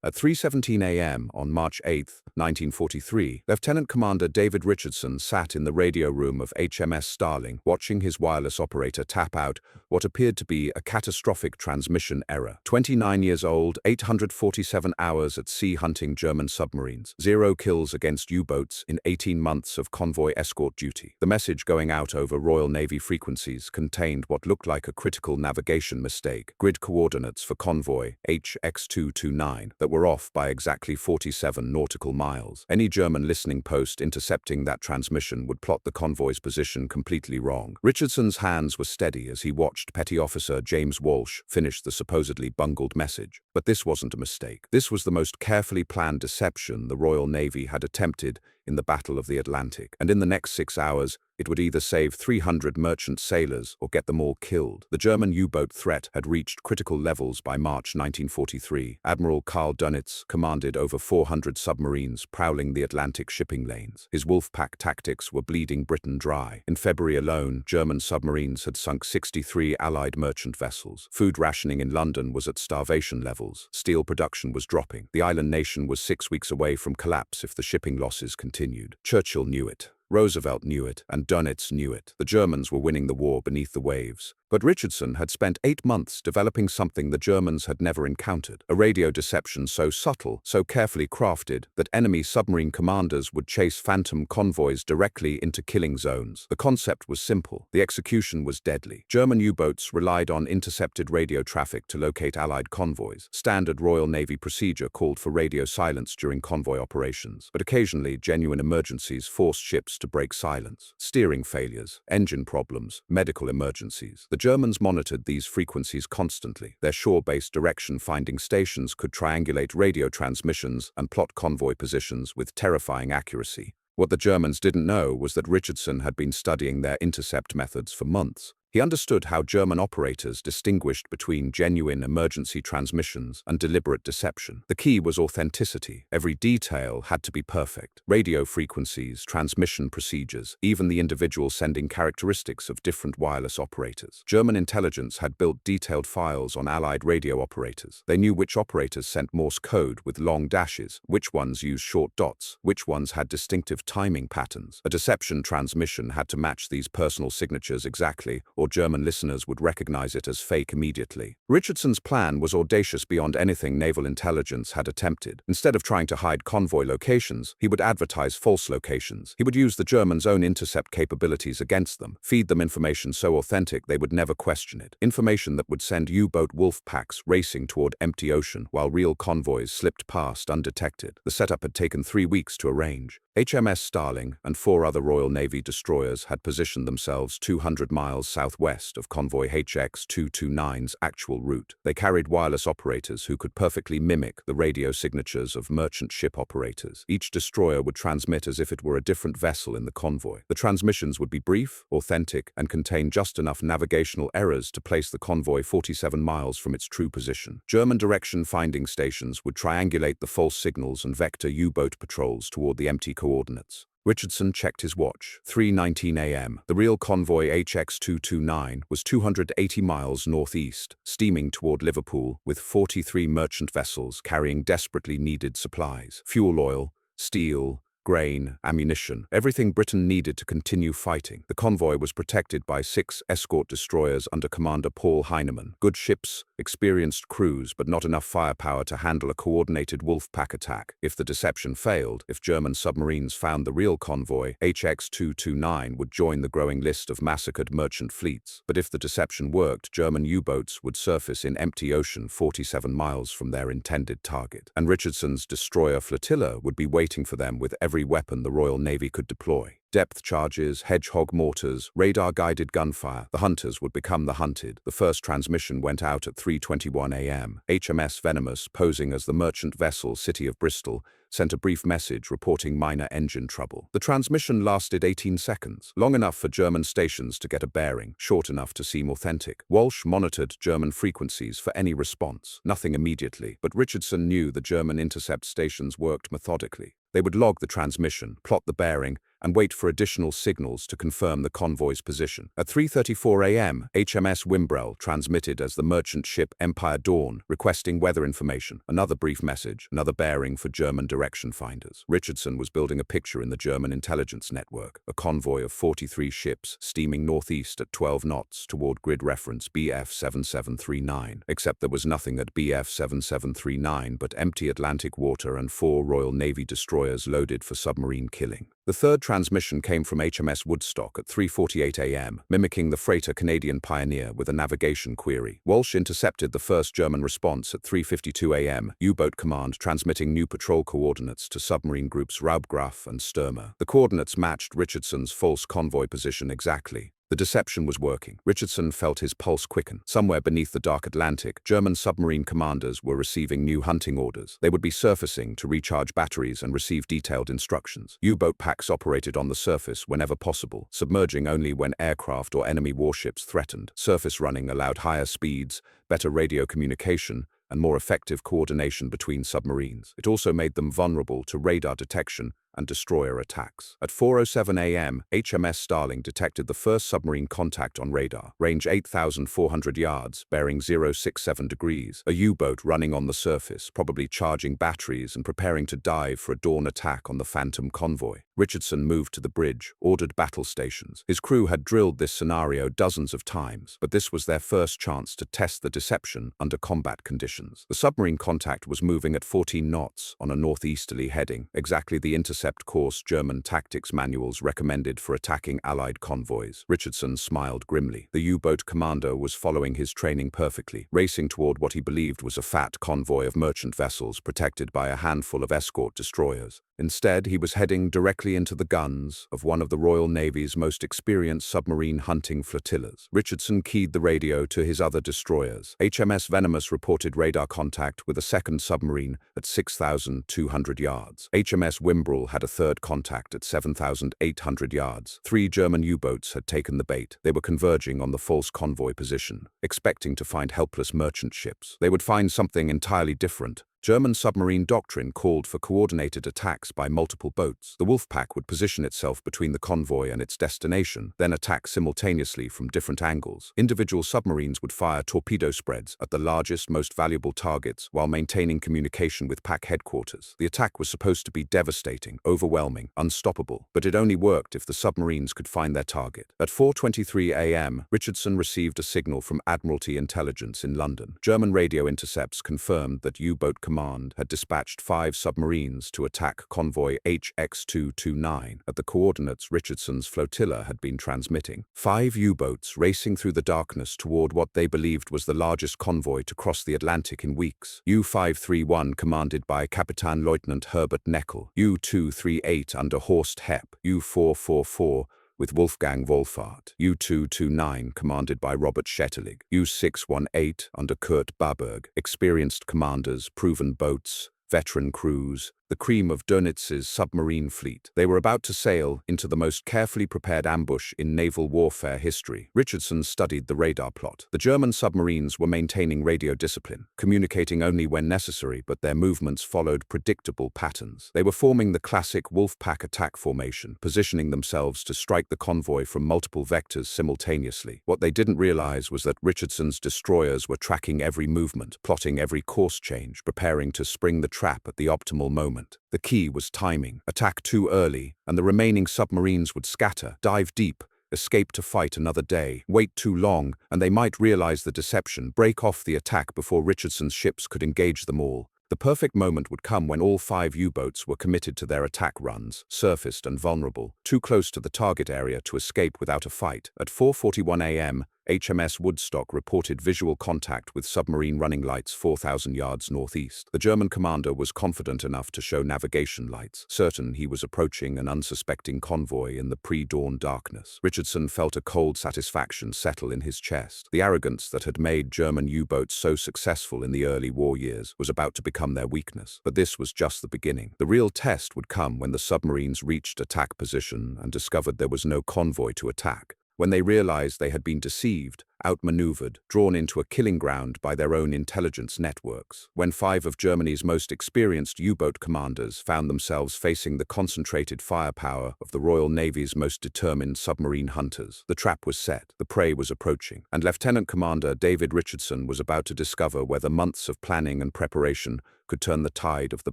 At 3:17 a.m. on March 8, 1943, Lieutenant Commander David Richardson sat in the radio room of HMS Starling, watching his wireless operator tap out what appeared to be a catastrophic transmission error. 29 years old, 847 hours at sea hunting German submarines, 0 kills against U-boats in 18 months of convoy escort duty. The message going out over Royal Navy frequencies contained what looked like a critical navigation mistake: grid coordinates for convoy HX229 that were off by exactly 47 nautical miles. Any German listening post intercepting that transmission would plot the convoy's position completely wrong. Richardson's hands were steady as he watched Petty Officer James Walsh finish the supposedly bungled message. But this wasn't a mistake. This was the most carefully planned deception the Royal Navy had attempted in the Battle of the Atlantic. And in the next 6 hours, it would either save 300 merchant sailors or get them all killed. The German U-boat threat had reached critical levels by March 1943. Admiral Karl Dönitz commanded over 400 submarines prowling the Atlantic shipping lanes. His Wolfpack tactics were bleeding Britain dry. In February alone, German submarines had sunk 63 Allied merchant vessels. Food rationing in London was at starvation levels. Steel production was dropping. The island nation was 6 weeks away from collapse if the shipping losses continued. Churchill knew it. Roosevelt knew it, and Dönitz knew it. The Germans were winning the war beneath the waves. But Richardson had spent 8 months developing something the Germans had never encountered: a radio deception so subtle, so carefully crafted, that enemy submarine commanders would chase phantom convoys directly into killing zones. The concept was simple. The execution was deadly. German U-boats relied on intercepted radio traffic to locate Allied convoys. Standard Royal Navy procedure called for radio silence during convoy operations. But occasionally, genuine emergencies forced ships to break silence. Steering failures, engine problems, medical emergencies. The Germans monitored these frequencies constantly. Their shore-based direction-finding stations could triangulate radio transmissions and plot convoy positions with terrifying accuracy. What the Germans didn't know was that Richardson had been studying their intercept methods for months. He understood how German operators distinguished between genuine emergency transmissions and deliberate deception. The key was authenticity. Every detail had to be perfect. Radio frequencies, transmission procedures, even the individual sending characteristics of different wireless operators. German intelligence had built detailed files on Allied radio operators. They knew which operators sent Morse code with long dashes, which ones used short dots, which ones had distinctive timing patterns. A deception transmission had to match these personal signatures exactly, or German listeners would recognize it as fake immediately. Richardson's plan was audacious beyond anything naval intelligence had attempted. Instead of trying to hide convoy locations, he would advertise false locations. He would use the Germans' own intercept capabilities against them, feed them information so authentic they would never question it. Information that would send U-boat wolf packs racing toward empty ocean while real convoys slipped past undetected. The setup had taken 3 weeks to arrange. HMS Starling and 4 other Royal Navy destroyers had positioned themselves 200 miles southwest of convoy HX229's actual route. They carried wireless operators who could perfectly mimic the radio signatures of merchant ship operators. Each destroyer would transmit as if it were a different vessel in the convoy. The transmissions would be brief, authentic, and contain just enough navigational errors to place the convoy 47 miles from its true position. German direction finding stations would triangulate the false signals and vector U-boat patrols toward the empty coordinates. Richardson checked his watch. 3:19 a.m. The real convoy HX229 was 280 miles northeast, steaming toward Liverpool with 43 merchant vessels carrying desperately needed supplies: fuel oil, steel, grain, ammunition, everything Britain needed to continue fighting. The convoy was protected by 6 escort destroyers under Commander Paul Heinemann. Good ships, experienced crews, but not enough firepower to handle a coordinated Wolfpack attack. If the deception failed, if German submarines found the real convoy, HX229 would join the growing list of massacred merchant fleets. But if the deception worked, German U-boats would surface in empty ocean 47 miles from their intended target. And Richardson's destroyer flotilla would be waiting for them with every weapon the Royal Navy could deploy. Depth charges, hedgehog mortars, radar-guided gunfire. The hunters would become the hunted. The first transmission went out at 3:21 a.m. HMS Venomous, posing as the merchant vessel City of Bristol, sent a brief message reporting minor engine trouble. The transmission lasted 18 seconds, long enough for German stations to get a bearing, short enough to seem authentic. Walsh monitored German frequencies for any response. Nothing immediately, but Richardson knew the German intercept stations worked methodically. They would log the transmission, plot the bearing, and wait for additional signals to confirm the convoy's position. At 3:34 a.m., HMS Wimbrel transmitted as the merchant ship Empire Dawn, requesting weather information. Another brief message, another bearing for German direction finders. Richardson was building a picture in the German intelligence network, a convoy of 43 ships steaming northeast at 12 knots toward grid reference BF 7739, except there was nothing at BF 7739 but empty Atlantic water and 4 Royal Navy destroyers loaded for submarine killing. The third transmission came from HMS Woodstock at 3:48 a.m., mimicking the freighter Canadian Pioneer with a navigation query. Walsh intercepted the first German response at 3:52 a.m., U-boat command transmitting new patrol coordinates to submarine groups Raubgraf and Stürmer. The coordinates matched Richardson's false convoy position exactly. The deception was working. Richardson felt his pulse quicken. Somewhere beneath the dark Atlantic, German submarine commanders were receiving new hunting orders. They would be surfacing to recharge batteries and receive detailed instructions. U-boat packs operated on the surface whenever possible, submerging only when aircraft or enemy warships threatened. Surface running allowed higher speeds, better radio communication, and more effective coordination between submarines. It also made them vulnerable to radar detection and destroyer attacks. At 4:07 a.m., HMS Starling detected the first submarine contact on radar, range 8,400 yards, bearing 067 degrees. A U-boat running on the surface, probably charging batteries and preparing to dive for a dawn attack on the Phantom convoy. Richardson moved to the bridge, ordered battle stations. His crew had drilled this scenario dozens of times, but this was their first chance to test the deception under combat conditions. The submarine contact was moving at 14 knots on a northeasterly heading, exactly the intercept course German tactics manuals recommended for attacking Allied convoys. Richardson smiled grimly. The U-boat commander was following his training perfectly, racing toward what he believed was a fat convoy of merchant vessels protected by a handful of escort destroyers. Instead, he was heading directly into the guns of one of the Royal Navy's most experienced submarine hunting flotillas. Richardson keyed the radio to his other destroyers. HMS Venomous reported radar contact with a second submarine at 6,200 yards. HMS Wimbrel had a third contact at 7,800 yards. 3 German U-boats had taken the bait. They were converging on the false convoy position, expecting to find helpless merchant ships. They would find something entirely different. German submarine doctrine called for coordinated attacks by multiple boats. The Wolfpack would position itself between the convoy and its destination, then attack simultaneously from different angles. Individual submarines would fire torpedo spreads at the largest, most valuable targets while maintaining communication with pack headquarters. The attack was supposed to be devastating, overwhelming, unstoppable, but it only worked if the submarines could find their target. At 4:23 a.m., Richardson received a signal from Admiralty Intelligence in London. German radio intercepts confirmed that U-boat Command had dispatched 5 submarines to attack convoy HX229 at the coordinates Richardson's flotilla had been transmitting. 5 U-boats racing through the darkness toward what they believed was the largest convoy to cross the Atlantic in weeks. U-531 commanded by Captain Lieutenant Herbert Neckel, U-238 under Horst Hepp, U-444 with Wolfgang Wolfart, U-229 commanded by Robert Schettelig, U-618 under Kurt Baberg, experienced commanders, proven boats, veteran crews, the cream of Dönitz's submarine fleet. They were about to sail into the most carefully prepared ambush in naval warfare history. Richardson studied the radar plot. The German submarines were maintaining radio discipline, communicating only when necessary, but their movements followed predictable patterns. They were forming the classic Wolfpack attack formation, positioning themselves to strike the convoy from multiple vectors simultaneously. What they didn't realize was that Richardson's destroyers were tracking every movement, plotting every course change, preparing to spring the trap at the optimal moment. The key was timing. Attack too early, and the remaining submarines would scatter, dive deep, escape to fight another day. Wait too long, and they might realize the deception, break off the attack before Richardson's ships could engage them all. The perfect moment would come when all 5 U-boats were committed to their attack runs, surfaced and vulnerable, too close to the target area to escape without a fight. At 4:41 a.m., HMS Woodstock reported visual contact with submarine running lights 4,000 yards northeast. The German commander was confident enough to show navigation lights, certain he was approaching an unsuspecting convoy in the pre-dawn darkness. Richardson felt a cold satisfaction settle in his chest. The arrogance that had made German U-boats so successful in the early war years was about to become their weakness. But this was just the beginning. The real test would come when the submarines reached attack position and discovered there was no convoy to attack. When they realized they had been deceived, outmaneuvered, drawn into a killing ground by their own intelligence networks. When 5 of Germany's most experienced U-boat commanders found themselves facing the concentrated firepower of the Royal Navy's most determined submarine hunters, the trap was set, the prey was approaching, and Lieutenant Commander David Richardson was about to discover whether months of planning and preparation could turn the tide of the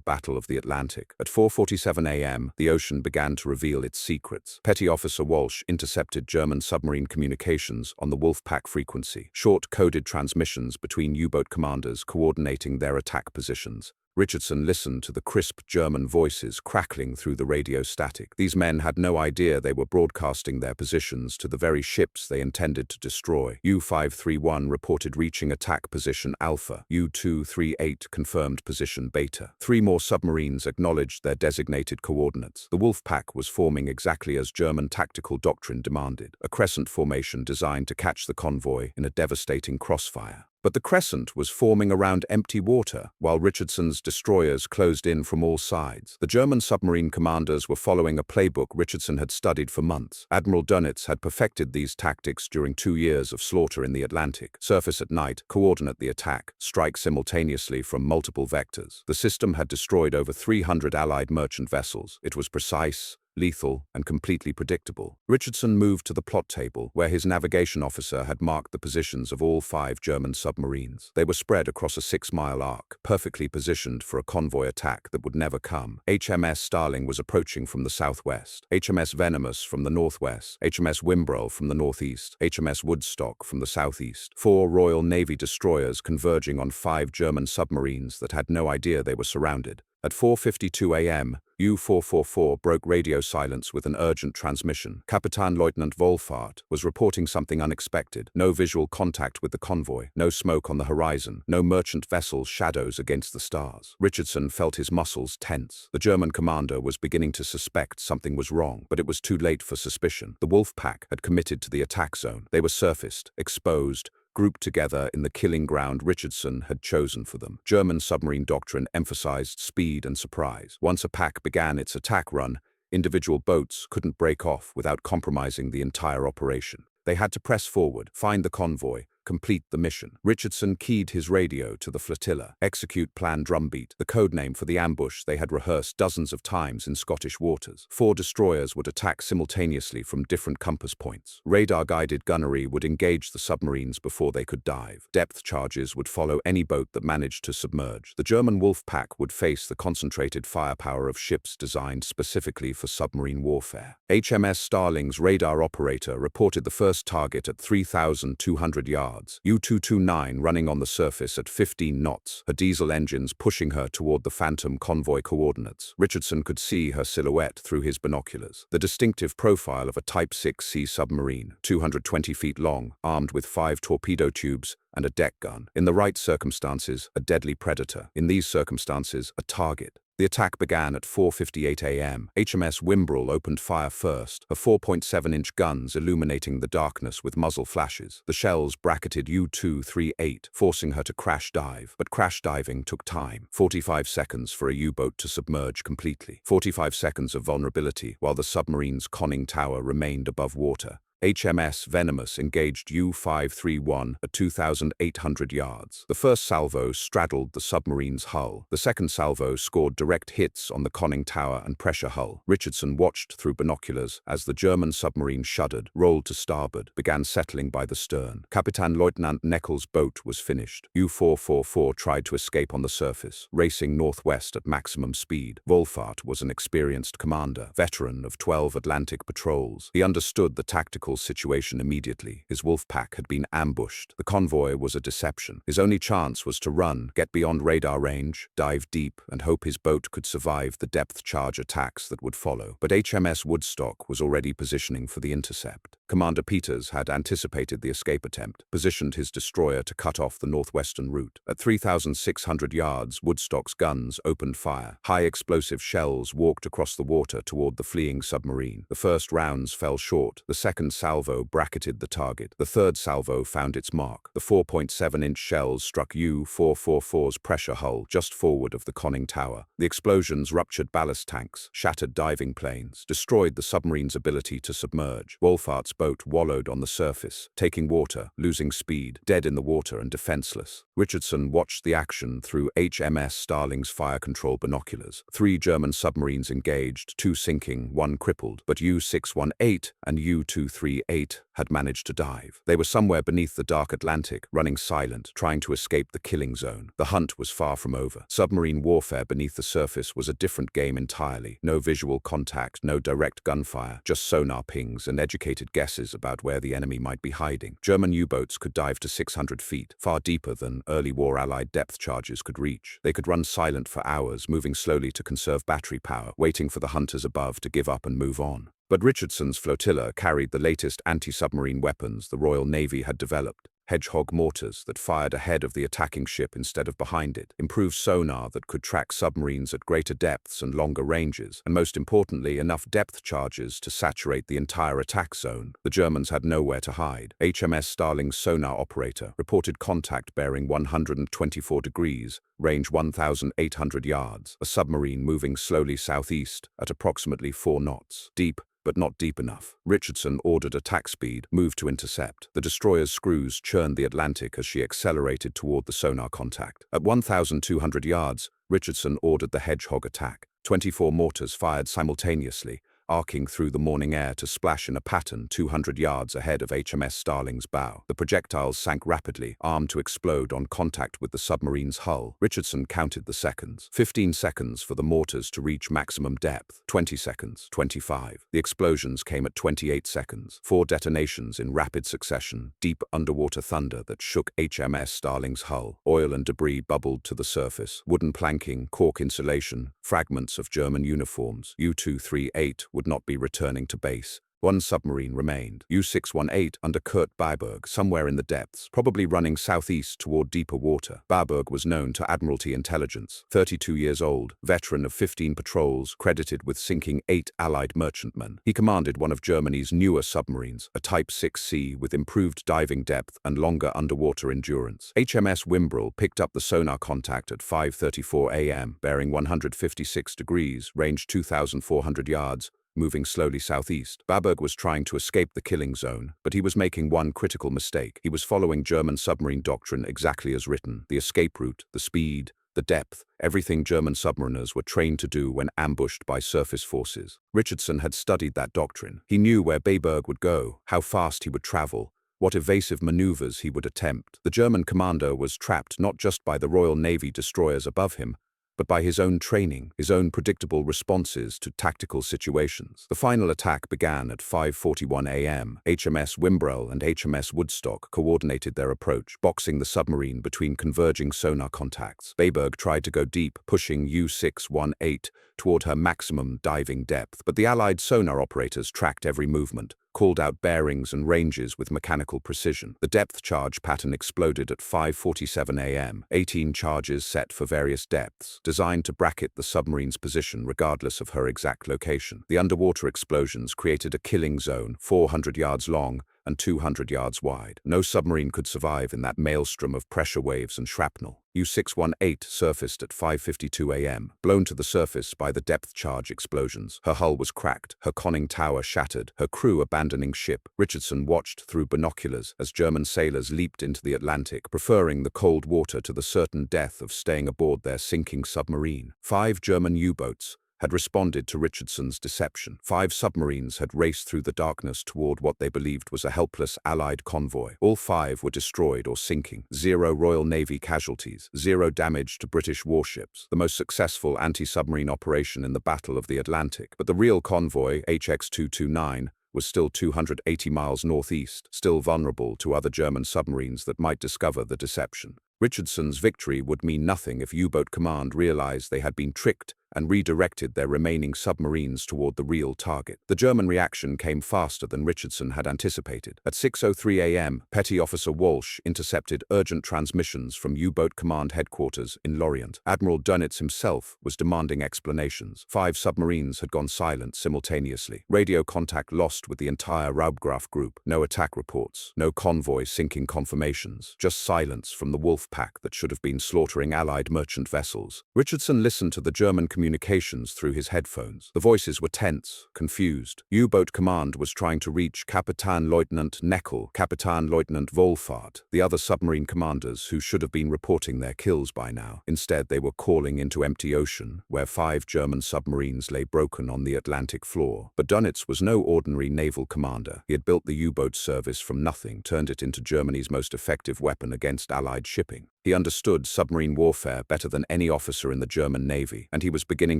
Battle of the Atlantic. At 4:47 a.m., the ocean began to reveal its secrets. Petty Officer Walsh intercepted German submarine communications on the Wolfpack frequency, short-coded transmissions between U-boat commanders coordinating their attack positions. Richardson listened to the crisp German voices crackling through the radio static. These men had no idea they were broadcasting their positions to the very ships they intended to destroy. U-531 reported reaching attack position Alpha. U-238 confirmed position Beta. 3 more submarines acknowledged their designated coordinates. The Wolfpack was forming exactly as German tactical doctrine demanded, a crescent formation designed to catch the convoy in a devastating crossfire. But the crescent was forming around empty water, while Richardson's destroyers closed in from all sides. The German submarine commanders were following a playbook Richardson had studied for months. Admiral Dönitz had perfected these tactics during 2 years of slaughter in the Atlantic. Surface at night, coordinate the attack, strike simultaneously from multiple vectors. The system had destroyed over 300 Allied merchant vessels. It was precise, lethal, and completely predictable. Richardson moved to the plot table, where his navigation officer had marked the positions of all 5 German submarines. They were spread across a 6-mile arc, perfectly positioned for a convoy attack that would never come. HMS Starling was approaching from the southwest, HMS Venomous from the northwest, HMS Wimbrel from the northeast, HMS Woodstock from the southeast. 4 Royal Navy destroyers converging on 5 German submarines that had no idea they were surrounded. At 4:52 a.m., U-444 broke radio silence with an urgent transmission. Kapitänleutnant Wolfart was reporting something unexpected. No visual contact with the convoy, no smoke on the horizon, no merchant vessels' shadows against the stars. Richardson felt his muscles tense. The German commander was beginning to suspect something was wrong, but it was too late for suspicion. The Wolfpack had committed to the attack zone. They were surfaced, exposed, grouped together in the killing ground Richardson had chosen for them. German submarine doctrine emphasized speed and surprise. Once a pack began its attack run, individual boats couldn't break off without compromising the entire operation. They had to press forward, find the convoy, complete the mission. Richardson keyed his radio to the flotilla. Execute plan drumbeat, the codename for the ambush they had rehearsed dozens of times in Scottish waters. 4 destroyers would attack simultaneously from different compass points. Radar-guided gunnery would engage the submarines before they could dive. Depth charges would follow any boat that managed to submerge. The German Wolfpack would face the concentrated firepower of ships designed specifically for submarine warfare. HMS Starling's radar operator reported the first target at 3,200 yards. U-229 running on the surface at 15 knots, her diesel engines pushing her toward the Phantom convoy coordinates. Richardson could see her silhouette through his binoculars. The distinctive profile of a Type 6C submarine, 220 feet long, armed with 5 torpedo tubes and a deck gun. In the right circumstances, a deadly predator. In these circumstances, a target. The attack began at 4:58 a.m. HMS Wimbrel opened fire first, her 4.7-inch guns illuminating the darkness with muzzle flashes. The shells bracketed U-238, forcing her to crash dive. But crash diving took time. 45 seconds for a U-boat to submerge completely. 45 seconds of vulnerability while the submarine's conning tower remained above water. HMS Venomous engaged U-531 at 2,800 yards. The first salvo straddled the submarine's hull. The second salvo scored direct hits on the conning tower and pressure hull. Richardson watched through binoculars as the German submarine shuddered, rolled to starboard, began settling by the stern. Kapitänleutnant Neckel's boat was finished. U-444 tried to escape on the surface, racing northwest at maximum speed. Wolfart was an experienced commander, veteran of 12 Atlantic patrols. He understood the tactical situation immediately. His Wolfpack had been ambushed. The convoy was a deception. His only chance was to run, get beyond radar range, dive deep, and hope his boat could survive the depth charge attacks that would follow. But HMS Woodstock was already positioning for the intercept. Commander Peters had anticipated the escape attempt, positioned his destroyer to cut off the northwestern route. At 3,600 yards, Woodstock's guns opened fire. High explosive shells walked across the water toward the fleeing submarine. The first rounds fell short. The second salvo bracketed the target. The third salvo found its mark. The 4.7-inch shells struck U-444's pressure hull just forward of the conning tower. The explosions ruptured ballast tanks, shattered diving planes, destroyed the submarine's ability to submerge. Wolfart's boat wallowed on the surface, taking water, losing speed, dead in the water and defenseless. Richardson watched the action through HMS Starling's fire control binoculars. 3 German submarines engaged, 2 sinking, 1 crippled, but U-618 and U-238 had managed to dive. They were somewhere beneath the dark Atlantic, running silent, trying to escape the killing zone. The hunt was far from over. Submarine warfare beneath the surface was a different game entirely. No visual contact, no direct gunfire, just sonar pings and educated guesses about where the enemy might be hiding. German U-boats could dive to 600 feet, far deeper than early war Allied depth charges could reach. They could run silent for hours, moving slowly to conserve battery power, waiting for the hunters above to give up and move on. But Richardson's flotilla carried the latest anti-submarine weapons the Royal Navy had developed. Hedgehog mortars that fired ahead of the attacking ship instead of behind it, improved sonar that could track submarines at greater depths and longer ranges, and most importantly, enough depth charges to saturate the entire attack zone. The Germans had nowhere to hide. HMS Starling's sonar operator reported contact bearing 124 degrees, range 1,800 yards, a submarine moving slowly southeast at approximately 4 knots. Deep, but not deep enough. Richardson ordered attack speed, moved to intercept. The destroyer's screws churned the Atlantic as she accelerated toward the sonar contact. At 1,200 yards, Richardson ordered the Hedgehog attack. 24 mortars fired simultaneously, arcing through the morning air to splash in a pattern 200 yards ahead of HMS Starling's bow. The projectiles sank rapidly, armed to explode on contact with the submarine's hull. Richardson counted the seconds. 15 seconds for the mortars to reach maximum depth. 20 seconds. 25. The explosions came at 28 seconds. 4 detonations in rapid succession. Deep underwater thunder that shook HMS Starling's hull. Oil and debris bubbled to the surface. Wooden planking, cork insulation, fragments of German uniforms. U-238 would not be returning to base. 1 submarine remained, U-618 under Kurt Beiberg, somewhere in the depths, probably running southeast toward deeper water. Beiberg was known to Admiralty intelligence, 32 years old, veteran of 15 patrols, credited with sinking 8 Allied merchantmen. He commanded one of Germany's newer submarines, a Type 6C with improved diving depth and longer underwater endurance. HMS Wimbrel picked up the sonar contact at 5:34 a.m., bearing 156 degrees, range 2,400 yards, moving slowly southeast. Beiberg was trying to escape the killing zone, but he was making one critical mistake. He was following German submarine doctrine exactly as written. The escape route, the speed, the depth, everything German submariners were trained to do when ambushed by surface forces. Richardson had studied that doctrine. He knew where Beiberg would go, how fast he would travel, what evasive maneuvers he would attempt. The German commander was trapped not just by the Royal Navy destroyers above him, but by his own training, his own predictable responses to tactical situations. The final attack began at 5:41 a.m. HMS Wimbrel and HMS Woodstock coordinated their approach, boxing the submarine between converging sonar contacts. Beiberg tried to go deep, pushing U-618 toward her maximum diving depth, but the Allied sonar operators tracked every movement, called out bearings and ranges with mechanical precision. The depth charge pattern exploded at 5:47 a.m., 18 charges set for various depths, designed to bracket the submarine's position regardless of her exact location. The underwater explosions created a killing zone 400 yards long and 200 yards wide. No submarine could survive in that maelstrom of pressure waves and shrapnel. U-618 surfaced at 5:52 a.m., blown to the surface by the depth charge explosions. Her hull was cracked, her conning tower shattered, her crew abandoning ship. Richardson watched through binoculars as German sailors leaped into the Atlantic, preferring the cold water to the certain death of staying aboard their sinking submarine. 5 German U-boats had responded to Richardson's deception. 5 submarines had raced through the darkness toward what they believed was a helpless Allied convoy. All 5 were destroyed or sinking. 0 Royal Navy casualties, 0 damage to British warships. The most successful anti-submarine operation in the Battle of the Atlantic. But the real convoy, HX-229, was still 280 miles northeast, still vulnerable to other German submarines that might discover the deception. Richardson's victory would mean nothing if U-boat command realized they had been tricked and redirected their remaining submarines toward the real target. The German reaction came faster than Richardson had anticipated. At 6:03 a.m., Petty Officer Walsh intercepted urgent transmissions from U-boat command headquarters in Lorient. Admiral Dönitz himself was demanding explanations. 5 submarines had gone silent simultaneously. Radio contact lost with the entire Raubgraf group. No attack reports, no convoy sinking confirmations, just silence from the wolf pack that should have been slaughtering Allied merchant vessels. Richardson listened to the German communications through his headphones. The voices were tense, confused. U-boat command was trying to reach Kapitänleutnant Neckel, Kapitänleutnant Wolfart, the other submarine commanders who should have been reporting their kills by now. Instead, they were calling into empty ocean, where 5 German submarines lay broken on the Atlantic floor. But Dönitz was no ordinary naval commander. He had built the U-boat service from nothing, turned it into Germany's most effective weapon against Allied shipping. He understood submarine warfare better than any officer in the German Navy, and he was beginning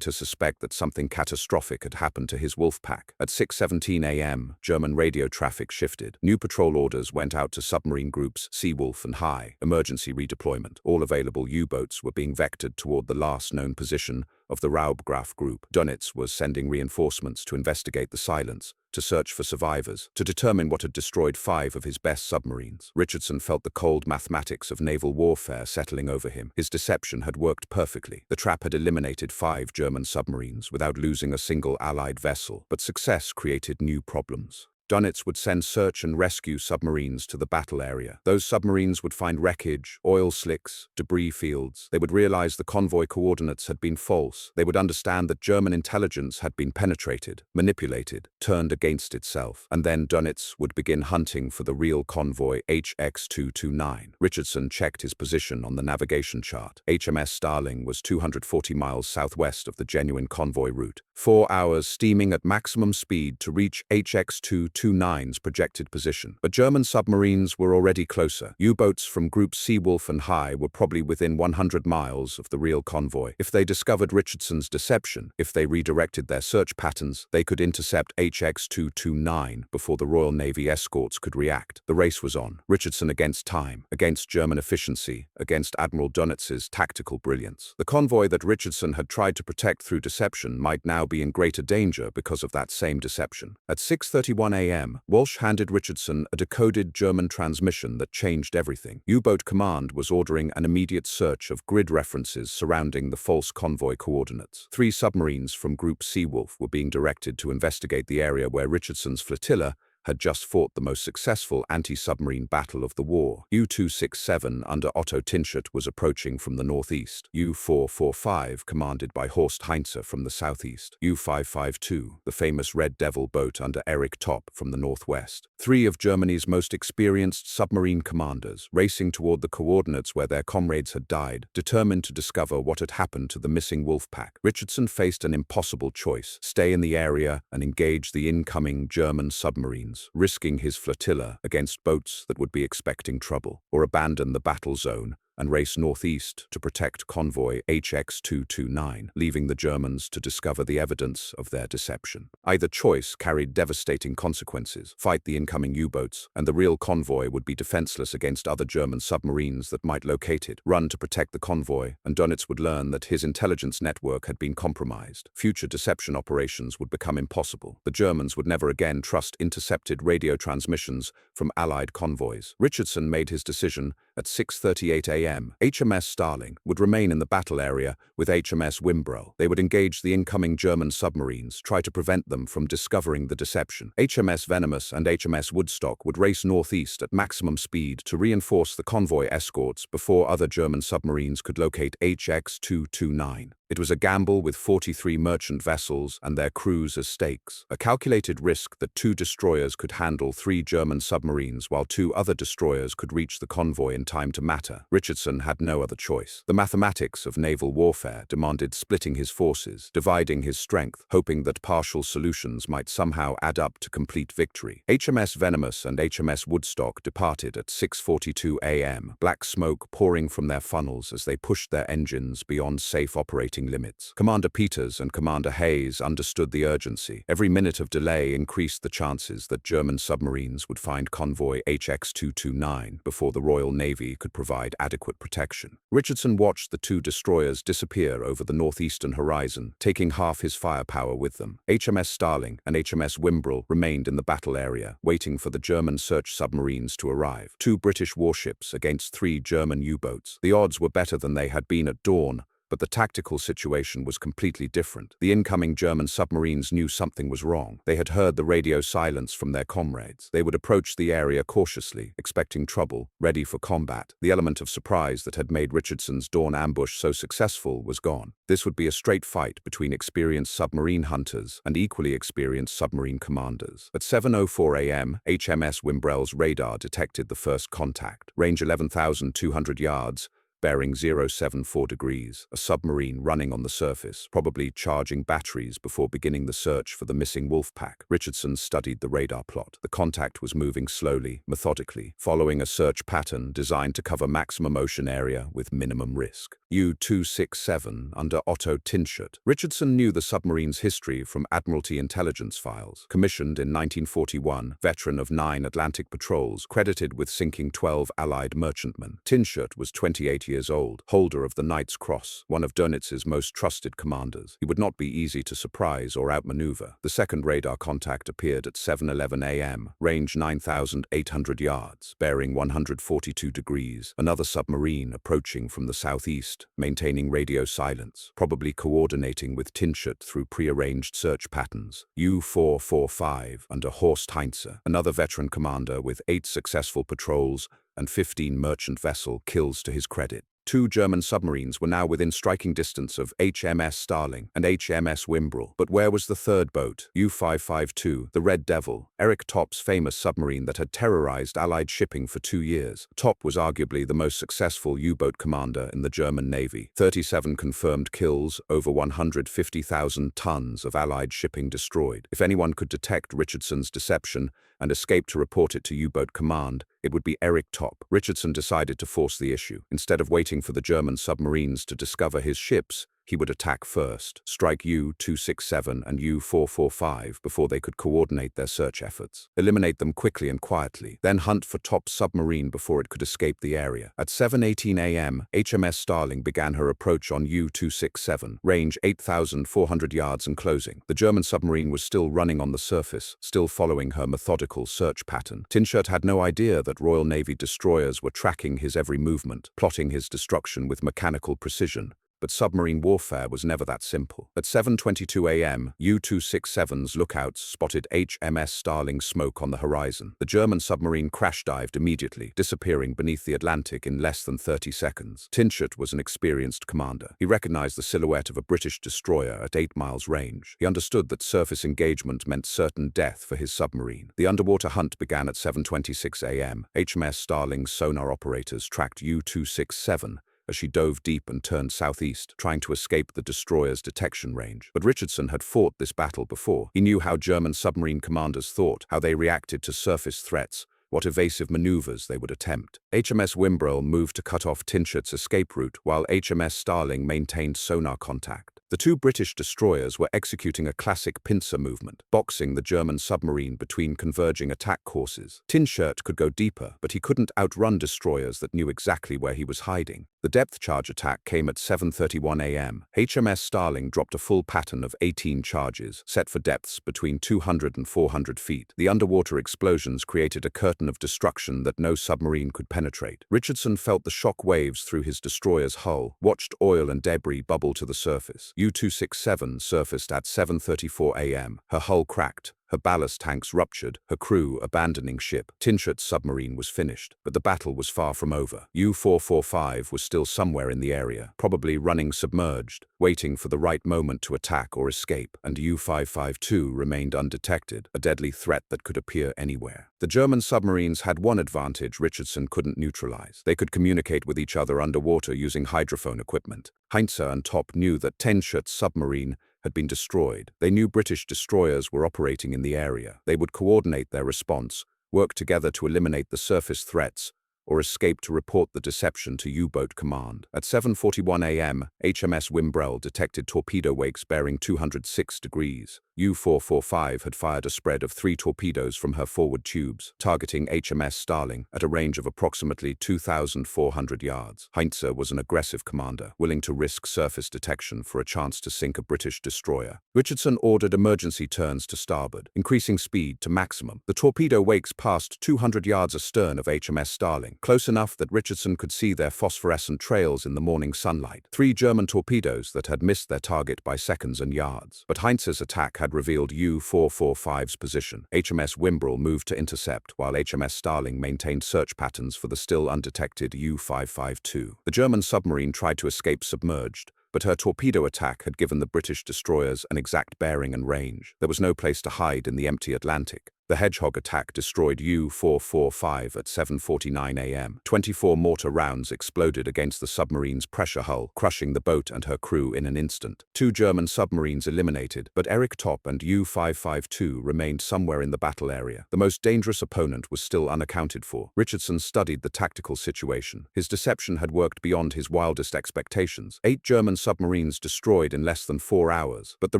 to suspect that something catastrophic had happened to his wolf pack. At 6:17 a.m., German radio traffic shifted. New patrol orders went out to submarine groups Seawolf and High. Emergency redeployment. All available U-boats were being vectored toward the last known position of the Raubgraf group. Dönitz was sending reinforcements to investigate the silence, to search for survivors, to determine what had destroyed 5 of his best submarines. Richardson felt the cold mathematics of naval warfare settling over him. His deception had worked perfectly. The trap had eliminated 5 German submarines without losing a single Allied vessel, but success created new problems. Dönitz would send search and rescue submarines to the battle area. Those submarines would find wreckage, oil slicks, debris fields. They would realize the convoy coordinates had been false. They would understand that German intelligence had been penetrated, manipulated, turned against itself. And then Dönitz would begin hunting for the real convoy HX229. Richardson checked his position on the navigation chart. HMS Starling was 240 miles southwest of the genuine convoy route. 4 hours steaming at maximum speed to reach HX229's projected position. But German submarines were already closer. U-boats from Group Seawolf and High were probably within 100 miles of the real convoy. If they discovered Richardson's deception, if they redirected their search patterns, they could intercept HX229 before the Royal Navy escorts could react. The race was on. Richardson against time, against German efficiency, against Admiral Dönitz's tactical brilliance. The convoy that Richardson had tried to protect through deception might now be in greater danger because of that same deception. At 6:31 a.m., Walsh handed Richardson a decoded German transmission that changed everything. U-boat command was ordering an immediate search of grid references surrounding the false convoy coordinates. 3 submarines from Group Seawolf were being directed to investigate the area where Richardson's flotilla had just fought the most successful anti-submarine battle of the war. U-267 under Otto Tinschert was approaching from the northeast. U-445, commanded by Horst Heinze, from the southeast. U-552, the famous Red Devil boat under Erich Topp, from the northwest. 3 of Germany's most experienced submarine commanders, racing toward the coordinates where their comrades had died, determined to discover what had happened to the missing wolf pack. Richardson faced an impossible choice: stay in the area and engage the incoming German submarines, risking his flotilla against boats that would be expecting trouble, or abandon the battle zone and race northeast to protect convoy HX229, leaving the Germans to discover the evidence of their deception. Either choice carried devastating consequences: fight the incoming U-boats, and the real convoy would be defenseless against other German submarines that might locate it; run to protect the convoy, and Dönitz would learn that his intelligence network had been compromised. Future deception operations would become impossible. The Germans would never again trust intercepted radio transmissions from Allied convoys. Richardson made his decision at 6:38 a.m. HMS Starling would remain in the battle area with HMS Wimbro. They would engage the incoming German submarines, try to prevent them from discovering the deception. HMS Venomous and HMS Woodstock would race northeast at maximum speed to reinforce the convoy escorts before other German submarines could locate HX229. It was a gamble with 43 merchant vessels and their crews as stakes, a calculated risk that 2 destroyers could handle 3 German submarines while 2 other destroyers could reach the convoy in time to matter. Richardson had no other choice. The mathematics of naval warfare demanded splitting his forces, dividing his strength, hoping that partial solutions might somehow add up to complete victory. HMS Venomous and HMS Woodstock departed at 6:42 a.m., black smoke pouring from their funnels as they pushed their engines beyond safe operating limits. Commander Peters and Commander Hayes understood the urgency. Every minute of delay increased the chances that German submarines would find convoy HX229 before the Royal Navy could provide adequate protection. Richardson watched the 2 destroyers disappear over the northeastern horizon, taking half his firepower with them. HMS Starling and HMS Wimbrel remained in the battle area, waiting for the German search submarines to arrive. 2 British warships against 3 German U-boats. The odds were better than they had been at dawn, But the tactical situation was completely different. The incoming German submarines knew something was wrong. They had heard the radio silence from their comrades. They would approach the area cautiously, expecting trouble, ready for combat. The element of surprise that had made Richardson's dawn ambush so successful was gone. This would be a straight fight between experienced submarine hunters and equally experienced submarine commanders. At 7:04 a.m., HMS Wimbrell's radar detected the first contact, range 11,200 yards, bearing 074 degrees, a submarine running on the surface, probably charging batteries before beginning the search for the missing wolf pack. Richardson studied the radar plot. The contact was moving slowly, methodically, following a search pattern designed to cover maximum ocean area with minimum risk. U-267 under Otto Tinschert. Richardson knew the submarine's history from Admiralty intelligence files. Commissioned in 1941, veteran of 9 Atlantic patrols, credited with sinking 12 Allied merchantmen. Tinschert was 28 years old, holder of the Knight's Cross, one of Dönitz's most trusted commanders. He would not be easy to surprise or outmaneuver. The second radar contact appeared at 7:11 a.m., range 9,800 yards, bearing 142 degrees. Another submarine approaching from the southeast, maintaining radio silence, probably coordinating with Tinschert through prearranged search patterns. U-445 under Horst Heinze, another veteran commander with 8 successful patrols and 15 merchant vessel kills to his credit. 2 German submarines were now within striking distance of HMS Starling and HMS Wimbrell. But where was the third boat? U-552, the Red Devil, Eric Topp's famous submarine that had terrorized Allied shipping for 2 years. Topp was arguably the most successful U-boat commander in the German Navy. 37 confirmed kills, over 150,000 tons of Allied shipping destroyed. If anyone could detect Richardson's deception and escape to report it to U-boat command, it would be Eric Topp. Richardson decided to force the issue. Instead of waiting for the German submarines to discover his ships, he would attack first, strike U-267 and U-445 before they could coordinate their search efforts. Eliminate them quickly and quietly, then hunt for Topp's submarine before it could escape the area. At 7:18 a.m., HMS Starling began her approach on U-267, range 8,400 yards and closing. The German submarine was still running on the surface, still following her methodical search pattern. Tinschert had no idea that Royal Navy destroyers were tracking his every movement, plotting his destruction with mechanical precision. But submarine warfare was never that simple. At 7:22 a.m., U-267's lookouts spotted HMS Starling smoke on the horizon. The German submarine crash-dived immediately, disappearing beneath the Atlantic in less than 30 seconds. Tinschert was an experienced commander. He recognized the silhouette of a British destroyer at 8 miles range. He understood that surface engagement meant certain death for his submarine. The underwater hunt began at 7:26 a.m. HMS Starling's sonar operators tracked U-267 as she dove deep and turned southeast, trying to escape the destroyer's detection range. But Richardson had fought this battle before. He knew how German submarine commanders thought, how they reacted to surface threats, what evasive maneuvers they would attempt. HMS Wimbrell moved to cut off Tinschert's escape route, while HMS Starling maintained sonar contact. The 2 British destroyers were executing a classic pincer movement, boxing the German submarine between converging attack courses. Tinschert could go deeper, but he couldn't outrun destroyers that knew exactly where he was hiding. The depth charge attack came at 7:31 a.m. HMS Starling dropped a full pattern of 18 charges, set for depths between 200 and 400 feet. The underwater explosions created a curtain of destruction that no submarine could penetrate. Richardson felt the shock waves through his destroyer's hull, watched oil and debris bubble to the surface. U-267 surfaced at 7:34 a.m. Her hull cracked, her ballast tanks ruptured, her crew abandoning ship. Tinschert's submarine was finished, but the battle was far from over. U-445 was still somewhere in the area, probably running submerged, waiting for the right moment to attack or escape, and U-552 remained undetected, a deadly threat that could appear anywhere. The German submarines had one advantage Richardson couldn't neutralize. They could communicate with each other underwater using hydrophone equipment. Heinze and Topp knew that Tinschert's submarine had been destroyed. They knew British destroyers were operating in the area. They would coordinate their response, work together to eliminate the surface threats, or escape to report the deception to U-boat command. At 7:41 a.m., HMS Wimbrell detected torpedo wakes bearing 206 degrees. U-445 had fired a spread of 3 torpedoes from her forward tubes, targeting HMS Starling at a range of approximately 2,400 yards. Heinze was an aggressive commander, willing to risk surface detection for a chance to sink a British destroyer. Richardson ordered emergency turns to starboard, increasing speed to maximum. The torpedo wakes passed 200 yards astern of HMS Starling, Starling, close enough that Richardson could see their phosphorescent trails in the morning sunlight. 3 German torpedoes that had missed their target by seconds and yards. But Heinz's attack had revealed U-445's position. HMS Wimbrel moved to intercept, while HMS Starling maintained search patterns for the still undetected U-552. The German submarine tried to escape submerged, but her torpedo attack had given the British destroyers an exact bearing and range. There was no place to hide in the empty Atlantic. The Hedgehog attack destroyed U-445 at 7:49 a.m. 24 mortar rounds exploded against the submarine's pressure hull, crushing the boat and her crew in an instant. 2 German submarines eliminated, but Eric Top and U-552 remained somewhere in the battle area. The most dangerous opponent was still unaccounted for. Richardson studied the tactical situation. His deception had worked beyond his wildest expectations. 8 German submarines destroyed in less than 4 hours. But the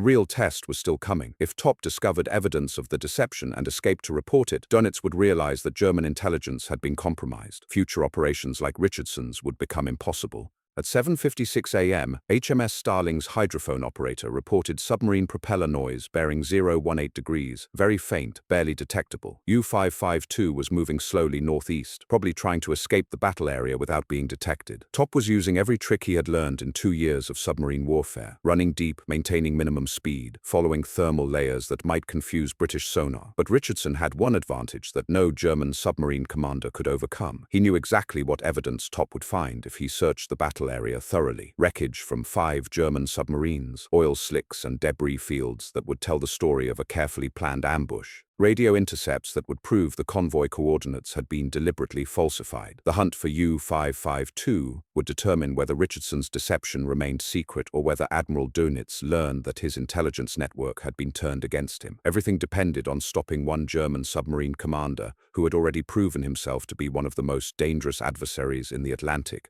real test was still coming. If Top discovered evidence of the deception and escaped to report it, Dönitz would realize that German intelligence had been compromised. Future operations like Richardson's would become impossible. At 7:56 a.m., HMS Starling's hydrophone operator reported submarine propeller noise bearing 018 degrees, very faint, barely detectable. U-552 was moving slowly northeast, probably trying to escape the battle area without being detected. Top was using every trick he had learned in 2 years of submarine warfare, running deep, maintaining minimum speed, following thermal layers that might confuse British sonar. But Richardson had one advantage that no German submarine commander could overcome. He knew exactly what evidence Top would find if he searched the battle area thoroughly. Wreckage from 5 German submarines, oil slicks and debris fields that would tell the story of a carefully planned ambush. Radio intercepts that would prove the convoy coordinates had been deliberately falsified. The hunt for U-552 would determine whether Richardson's deception remained secret or whether Admiral Dönitz learned that his intelligence network had been turned against him. Everything depended on stopping one German submarine commander who had already proven himself to be one of the most dangerous adversaries in the Atlantic.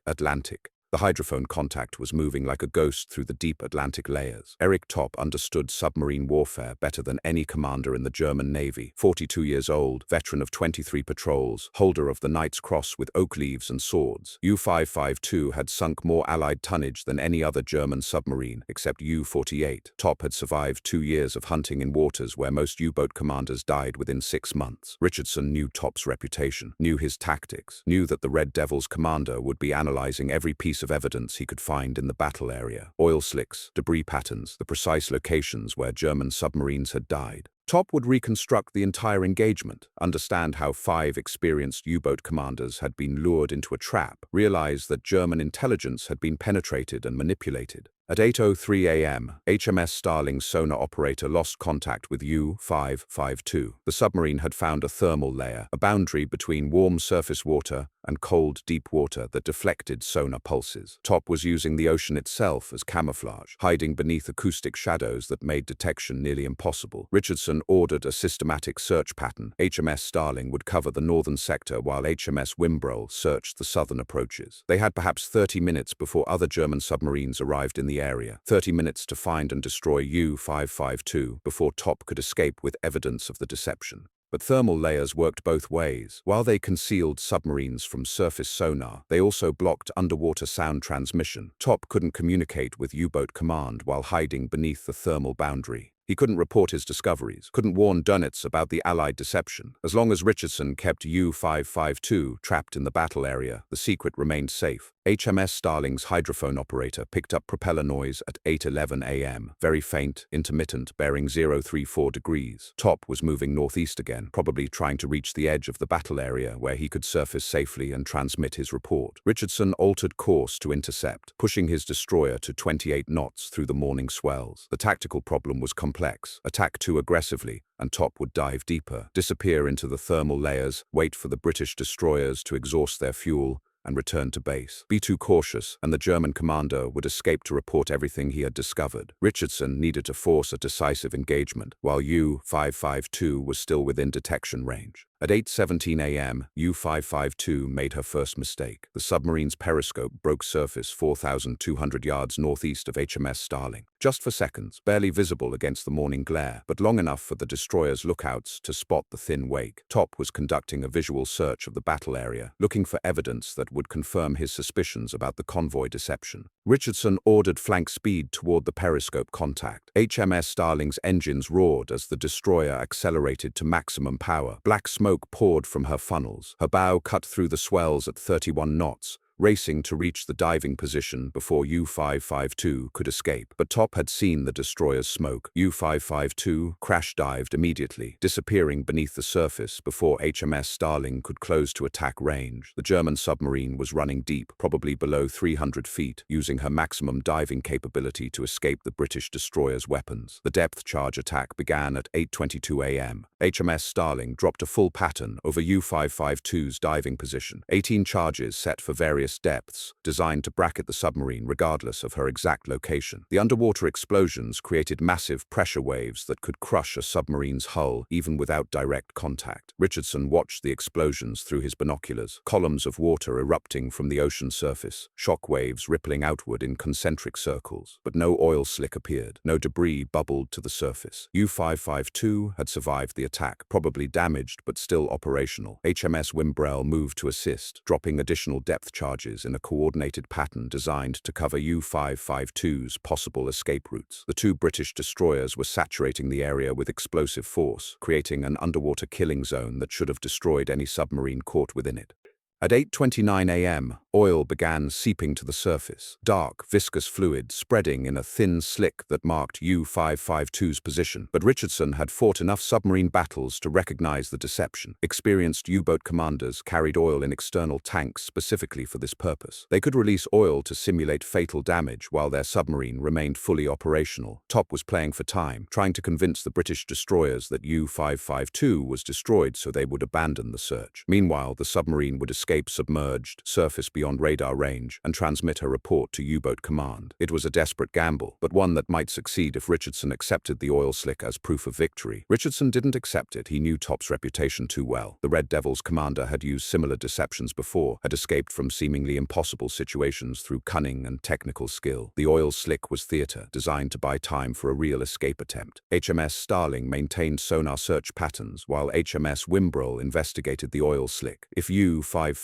The hydrophone contact was moving like a ghost through the deep Atlantic layers. Eric Top understood submarine warfare better than any commander in the German Navy. 42 years old, veteran of 23 patrols, holder of the Knight's Cross with oak leaves and swords. U-552 had sunk more Allied tonnage than any other German submarine, except U-48. Top had survived 2 years of hunting in waters where most U-boat commanders died within 6 months. Richardson knew Top's reputation, knew his tactics, knew that the Red Devil's commander would be analyzing every piece of evidence he could find in the battle area. Oil slicks, debris patterns, the precise locations where German submarines had died. Top would reconstruct the entire engagement, understand how 5 experienced U-boat commanders had been lured into a trap, realize that German intelligence had been penetrated and manipulated. At 8:03 a.m., HMS Starling's sonar operator lost contact with U-552. The submarine had found a thermal layer, a boundary between warm surface water and cold deep water that deflected sonar pulses. Top was using the ocean itself as camouflage, hiding beneath acoustic shadows that made detection nearly impossible. Richardson ordered a systematic search pattern. HMS Starling would cover the northern sector while HMS Wimbrel searched the southern approaches. They had perhaps 30 minutes before other German submarines arrived in the area. 30 minutes to find and destroy U-552 before Top could escape with evidence of the deception. But thermal layers worked both ways. While they concealed submarines from surface sonar, they also blocked underwater sound transmission. Top couldn't communicate with U-boat command while hiding beneath the thermal boundary. He couldn't report his discoveries, couldn't warn Dönitz about the Allied deception. As long as Richardson kept U-552 trapped in the battle area, the secret remained safe. HMS Starling's hydrophone operator picked up propeller noise at 8:11 a.m., very faint, intermittent, bearing 034 degrees. Top was moving northeast again, probably trying to reach the edge of the battle area where he could surface safely and transmit his report. Richardson altered course to intercept, pushing his destroyer to 28 knots through the morning swells. The tactical problem was complex. Attack too aggressively, and Top would dive deeper, disappear into the thermal layers, wait for the British destroyers to exhaust their fuel, and return to base. Be too cautious, and the German commander would escape to report everything he had discovered. Richardson needed to force a decisive engagement, while U-552 was still within detection range. At 8:17 a.m., U-552 made her first mistake. The submarine's periscope broke surface 4,200 yards northeast of HMS Starling. Just for seconds, barely visible against the morning glare, but long enough for the destroyer's lookouts to spot the thin wake. Top was conducting a visual search of the battle area, looking for evidence that would confirm his suspicions about the convoy deception. Richardson ordered flank speed toward the periscope contact. HMS Starling's engines roared as the destroyer accelerated to maximum power. Black smoke smoke poured from her funnels. Her bow cut through the swells at 31 knots, racing to reach the diving position before U-552 could escape. But Top had seen the destroyer's smoke. U-552 crash-dived immediately, disappearing beneath the surface before HMS Starling could close to attack range. The German submarine was running deep, probably below 300 feet, using her maximum diving capability to escape the British destroyer's weapons. The depth charge attack began at 8:22 a.m. HMS Starling dropped a full pattern over U-552's diving position. 18 charges set for various depths, designed to bracket the submarine regardless of her exact location. The underwater explosions created massive pressure waves that could crush a submarine's hull even without direct contact. Richardson watched the explosions through his binoculars, columns of water erupting from the ocean surface, shock waves rippling outward in concentric circles. But no oil slick appeared, no debris bubbled to the surface. U-552 had survived the attack, probably damaged but still operational. HMS Wimbrell moved to assist, dropping additional depth charges in a coordinated pattern designed to cover U-552's possible escape routes. The two British destroyers were saturating the area with explosive force, creating an underwater killing zone that should have destroyed any submarine caught within it. At 8:29 a.m., oil began seeping to the surface, dark, viscous fluid spreading in a thin slick that marked U-552's position. But Richardson had fought enough submarine battles to recognize the deception. Experienced U-boat commanders carried oil in external tanks specifically for this purpose. They could release oil to simulate fatal damage while their submarine remained fully operational. Top was playing for time, trying to convince the British destroyers that U-552 was destroyed so they would abandon the search. Meanwhile, the submarine would escape submerged, surface beyond radar range, and transmit her report to U-boat command. It was a desperate gamble, but one that might succeed if Richardson accepted the oil slick as proof of victory. Richardson didn't accept it. He knew Top's reputation too well. The Red Devil's commander had used similar deceptions before, had escaped from seemingly impossible situations through cunning and technical skill. The oil slick was theater, designed to buy time for a real escape attempt. HMS Starling maintained sonar search patterns, while HMS Wimbrell investigated the oil slick. If U-552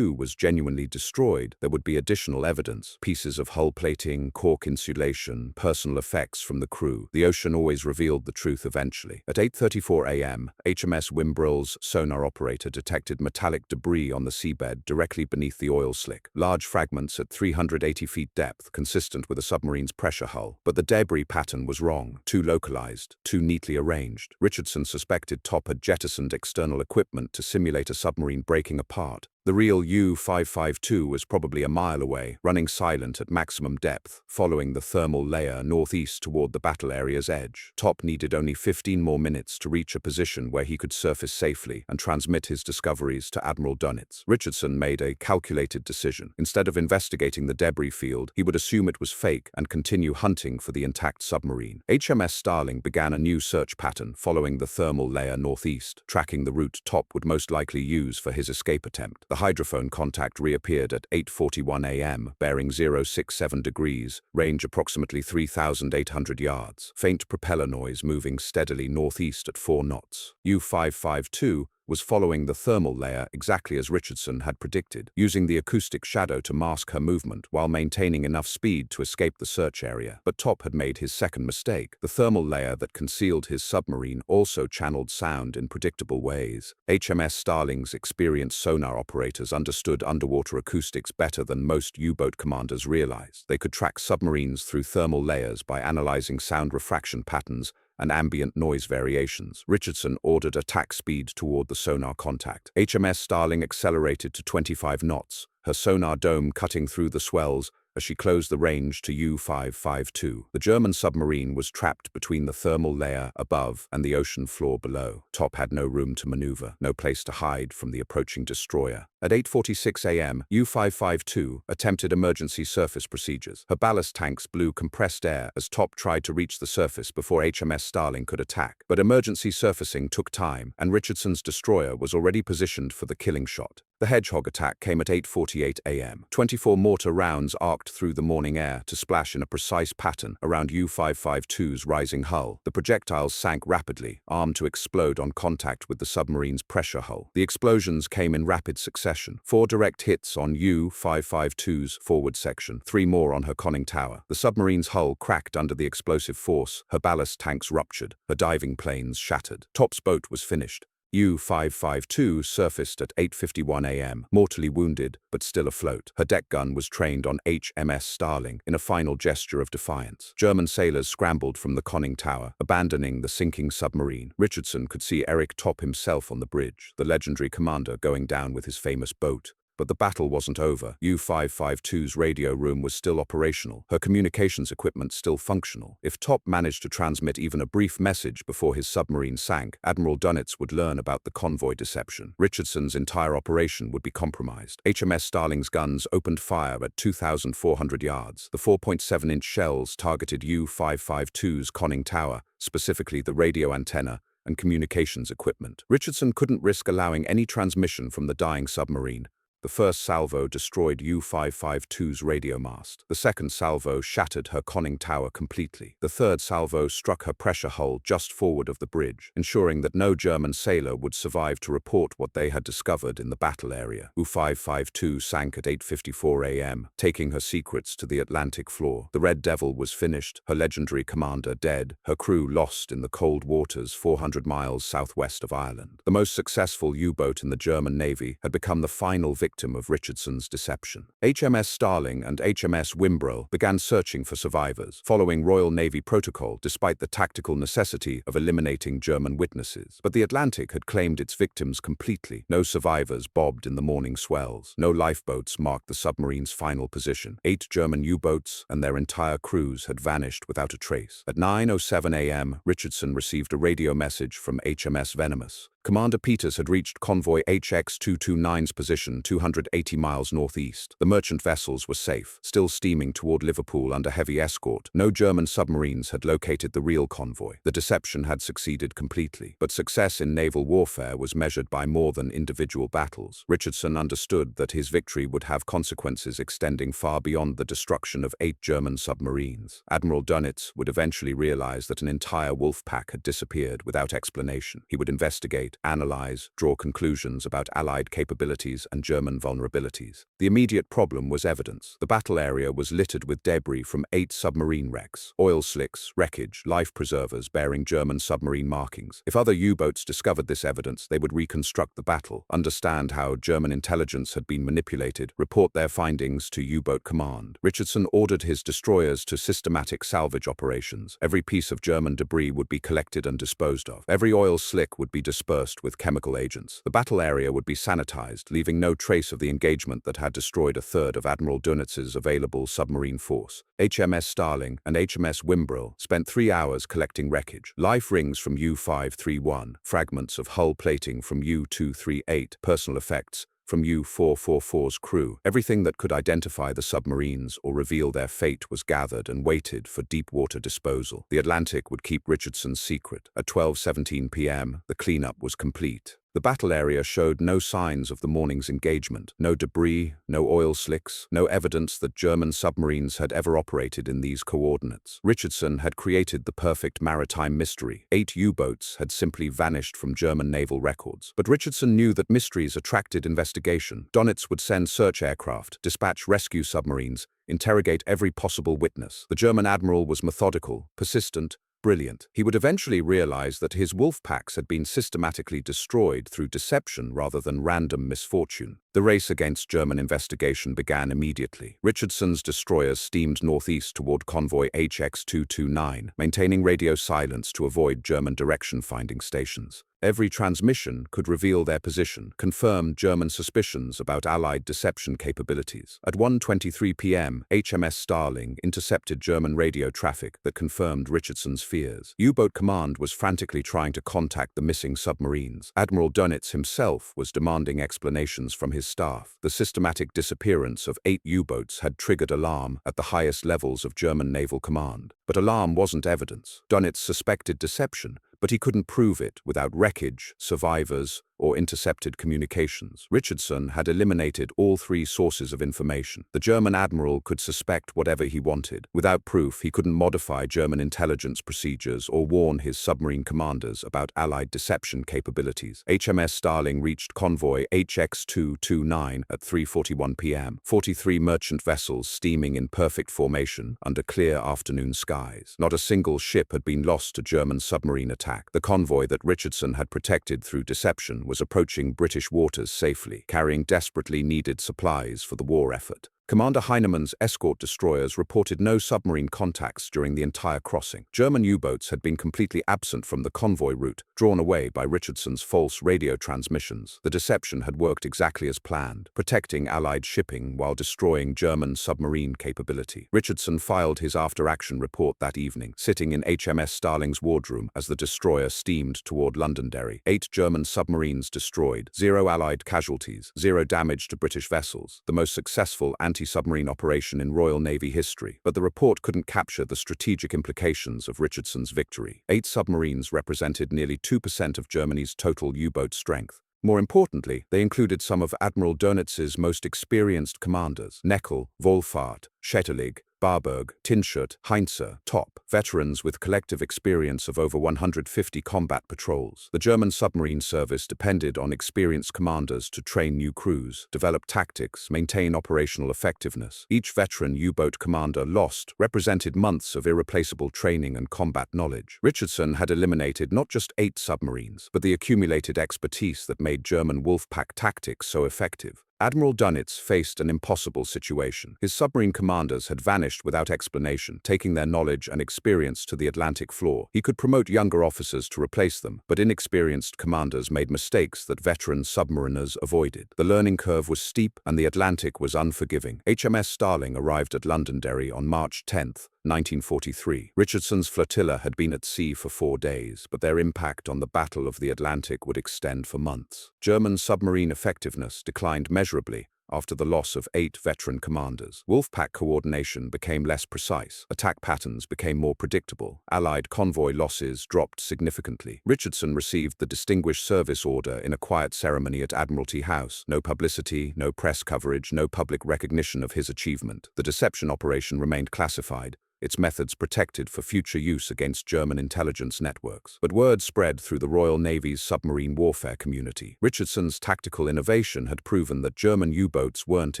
was genuinely destroyed, there would be additional evidence: pieces of hull plating, cork insulation, personal effects from the crew. The ocean always revealed the truth eventually. At 8:34 a.m., HMS Wimbrell's sonar operator detected metallic debris on the seabed directly beneath the oil slick, large fragments at 380 feet depth, consistent with a submarine's pressure hull. But the debris pattern was wrong, too localized, too neatly arranged. Richardson suspected Top had jettisoned external equipment to simulate a submarine breaking apart. The real U-552 was probably a mile away, running silent at maximum depth, following the thermal layer northeast toward the battle area's edge. Top needed only 15 more minutes to reach a position where he could surface safely and transmit his discoveries to Admiral Dönitz. Richardson made a calculated decision. Instead of investigating the debris field, he would assume it was fake and continue hunting for the intact submarine. HMS Starling began a new search pattern following the thermal layer northeast, tracking the route Top would most likely use for his escape attempt. The hydrophone contact reappeared at 8:41 a.m., bearing 067 degrees, range approximately 3,800 yards. Faint propeller noise moving steadily northeast at 4 knots. U-552 was following the thermal layer exactly as Richardson had predicted, using the acoustic shadow to mask her movement while maintaining enough speed to escape the search area. But Top had made his second mistake. The thermal layer that concealed his submarine also channeled sound in predictable ways. HMS Starling's experienced sonar operators understood underwater acoustics better than most U-boat commanders realized. They could track submarines through thermal layers by analyzing sound refraction patterns and ambient noise variations. Richardson ordered attack speed toward the sonar contact. HMS Starling accelerated to 25 knots, her sonar dome cutting through the swells as she closed the range to U-552. The German submarine was trapped between the thermal layer above and the ocean floor below. Top had no room to maneuver, no place to hide from the approaching destroyer. At 8:46 a.m., U-552 attempted emergency surface procedures. Her ballast tanks blew compressed air as Top tried to reach the surface before HMS Starling could attack. But emergency surfacing took time, and Richardson's destroyer was already positioned for the killing shot. The Hedgehog attack came at 8:48 a.m. 24 mortar rounds arced through the morning air to splash in a precise pattern around U-552's rising hull. The projectiles sank rapidly, armed to explode on contact with the submarine's pressure hull. The explosions came in rapid succession. 4 direct hits on U-552's forward section, 3 more on her conning tower. The submarine's hull cracked under the explosive force, her ballast tanks ruptured, her diving planes shattered. Top's boat was finished. U-552 surfaced at 8:51 a.m., mortally wounded but still afloat. Her deck gun was trained on HMS Starling in a final gesture of defiance. German sailors scrambled from the conning tower, abandoning the sinking submarine. Richardson could see Eric Top himself on the bridge, the legendary commander going down with his famous boat. But the battle wasn't over. U-552's radio room was still operational, her communications equipment still functional. If Top managed to transmit even a brief message before his submarine sank, Admiral Dunitz would learn about the convoy deception. Richardson's entire operation would be compromised. HMS Starling's guns opened fire at 2,400 yards. The 4.7-inch shells targeted U-552's conning tower, specifically the radio antenna and communications equipment. Richardson couldn't risk allowing any transmission from the dying submarine. The first salvo destroyed U-552's radio mast. The second salvo shattered her conning tower completely. The third salvo struck her pressure hull just forward of the bridge, ensuring that no German sailor would survive to report what they had discovered in the battle area. U-552 sank at 8:54 a.m., taking her secrets to the Atlantic floor. The Red Devil was finished, her legendary commander dead, her crew lost in the cold waters 400 miles southwest of Ireland. The most successful U-boat in the German Navy had become the final victim of Richardson's deception. HMS Starling and HMS Wimbrel began searching for survivors, following Royal Navy protocol despite the tactical necessity of eliminating German witnesses. But the Atlantic had claimed its victims completely. No survivors bobbed in the morning swells. No lifeboats marked the submarine's final position. 8 German U-boats and their entire crews had vanished without a trace. At 9:07 a.m., Richardson received a radio message from HMS Venomous. Commander Peters had reached convoy HX229's position 280 miles northeast. The merchant vessels were safe, still steaming toward Liverpool under heavy escort. No German submarines had located the real convoy. The deception had succeeded completely. But success in naval warfare was measured by more than individual battles. Richardson understood that his victory would have consequences extending far beyond the destruction of 8 German submarines. Admiral Dunitz would eventually realize that an entire wolf pack had disappeared without explanation. He would investigate, analyze, draw conclusions about Allied capabilities and German vulnerabilities. The immediate problem was evidence. The battle area was littered with debris from 8 submarine wrecks, oil slicks, wreckage, life preservers bearing German submarine markings. If other U-boats discovered this evidence, they would reconstruct the battle, understand how German intelligence had been manipulated, report their findings to U-boat command. Richardson ordered his destroyers to systematic salvage operations. Every piece of German debris would be collected and disposed of. Every oil slick would be dispersed with chemical agents. The battle area would be sanitized, leaving no trace of the engagement that had destroyed a third of Admiral Dunitz's available submarine force. HMS Starling and HMS Wimbrel spent 3 hours collecting wreckage, life rings from U-531, fragments of hull plating from U-238, personal effects from U-444's crew. Everything that could identify the submarines or reveal their fate was gathered and waited for deep-water disposal. The Atlantic would keep Richardson's secret. At 12:17 p.m., the cleanup was complete. The battle area showed no signs of the morning's engagement. No debris, no oil slicks, no evidence that German submarines had ever operated in these coordinates. Richardson had created the perfect maritime mystery. 8 U-boats had simply vanished from German naval records. But Richardson knew that mysteries attracted investigation. Dunitz would send search aircraft, dispatch rescue submarines, interrogate every possible witness. The German admiral was methodical, persistent, brilliant. He would eventually realize that his wolf packs had been systematically destroyed through deception rather than random misfortune. The race against German investigation began immediately. Richardson's destroyers steamed northeast toward convoy HX229, maintaining radio silence to avoid German direction-finding stations. Every transmission could reveal their position, confirm German suspicions about Allied deception capabilities. At 1:23 p.m., HMS Starling intercepted German radio traffic that confirmed Richardson's fears. U-boat command was frantically trying to contact the missing submarines. Admiral Dunitz himself was demanding explanations from his staff. The systematic disappearance of 8 U-boats had triggered alarm at the highest levels of German naval command. But alarm wasn't evidence. Dunitz suspected deception, but he couldn't prove it without wreckage, survivors, or intercepted communications. Richardson had eliminated all three sources of information. The German admiral could suspect whatever he wanted. Without proof, he couldn't modify German intelligence procedures or warn his submarine commanders about Allied deception capabilities. HMS Starling reached convoy HX229 at 3:41 p.m. 43 merchant vessels steaming in perfect formation under clear afternoon skies. Not a single ship had been lost to German submarine attack. The convoy that Richardson had protected through deception was approaching British waters safely, carrying desperately needed supplies for the war effort. Commander Heinemann's escort destroyers reported no submarine contacts during the entire crossing. German U-boats had been completely absent from the convoy route, drawn away by Richardson's false radio transmissions. The deception had worked exactly as planned, protecting Allied shipping while destroying German submarine capability. Richardson filed his after-action report that evening, sitting in HMS Starling's wardroom as the destroyer steamed toward Londonderry. 8 German submarines destroyed, 0 Allied casualties, 0 damage to British vessels, the most successful anti-submarine operation in Royal Navy history, but the report couldn't capture the strategic implications of Richardson's victory. 8 submarines represented nearly 2% of Germany's total U-boat strength. More importantly, they included some of Admiral Dönitz's most experienced commanders: Neckel, Wohlfahrt, Schätterlig, Barburg, Tinschut, Heinze, Top, veterans with collective experience of over 150 combat patrols. The German submarine service depended on experienced commanders to train new crews, develop tactics, maintain operational effectiveness. Each veteran U-boat commander lost represented months of irreplaceable training and combat knowledge. Richardson had eliminated not just 8 submarines, but the accumulated expertise that made German Wolfpack tactics so effective. Admiral Dönitz faced an impossible situation. His submarine commanders had vanished without explanation, taking their knowledge and experience to the Atlantic floor. He could promote younger officers to replace them, but inexperienced commanders made mistakes that veteran submariners avoided. The learning curve was steep, and the Atlantic was unforgiving. HMS Starling arrived at Londonderry on March 10, 1943. Richardson's flotilla had been at sea for 4 days, but their impact on the Battle of the Atlantic would extend for months. German submarine effectiveness declined measurably after the loss of 8 veteran commanders. Wolfpack coordination became less precise. Attack patterns became more predictable. Allied convoy losses dropped significantly. Richardson received the Distinguished Service Order in a quiet ceremony at Admiralty House. No publicity, no press coverage, no public recognition of his achievement. The deception operation remained classified, its methods protected for future use against German intelligence networks. But word spread through the Royal Navy's submarine warfare community. Richardson's tactical innovation had proven that German U-boats weren't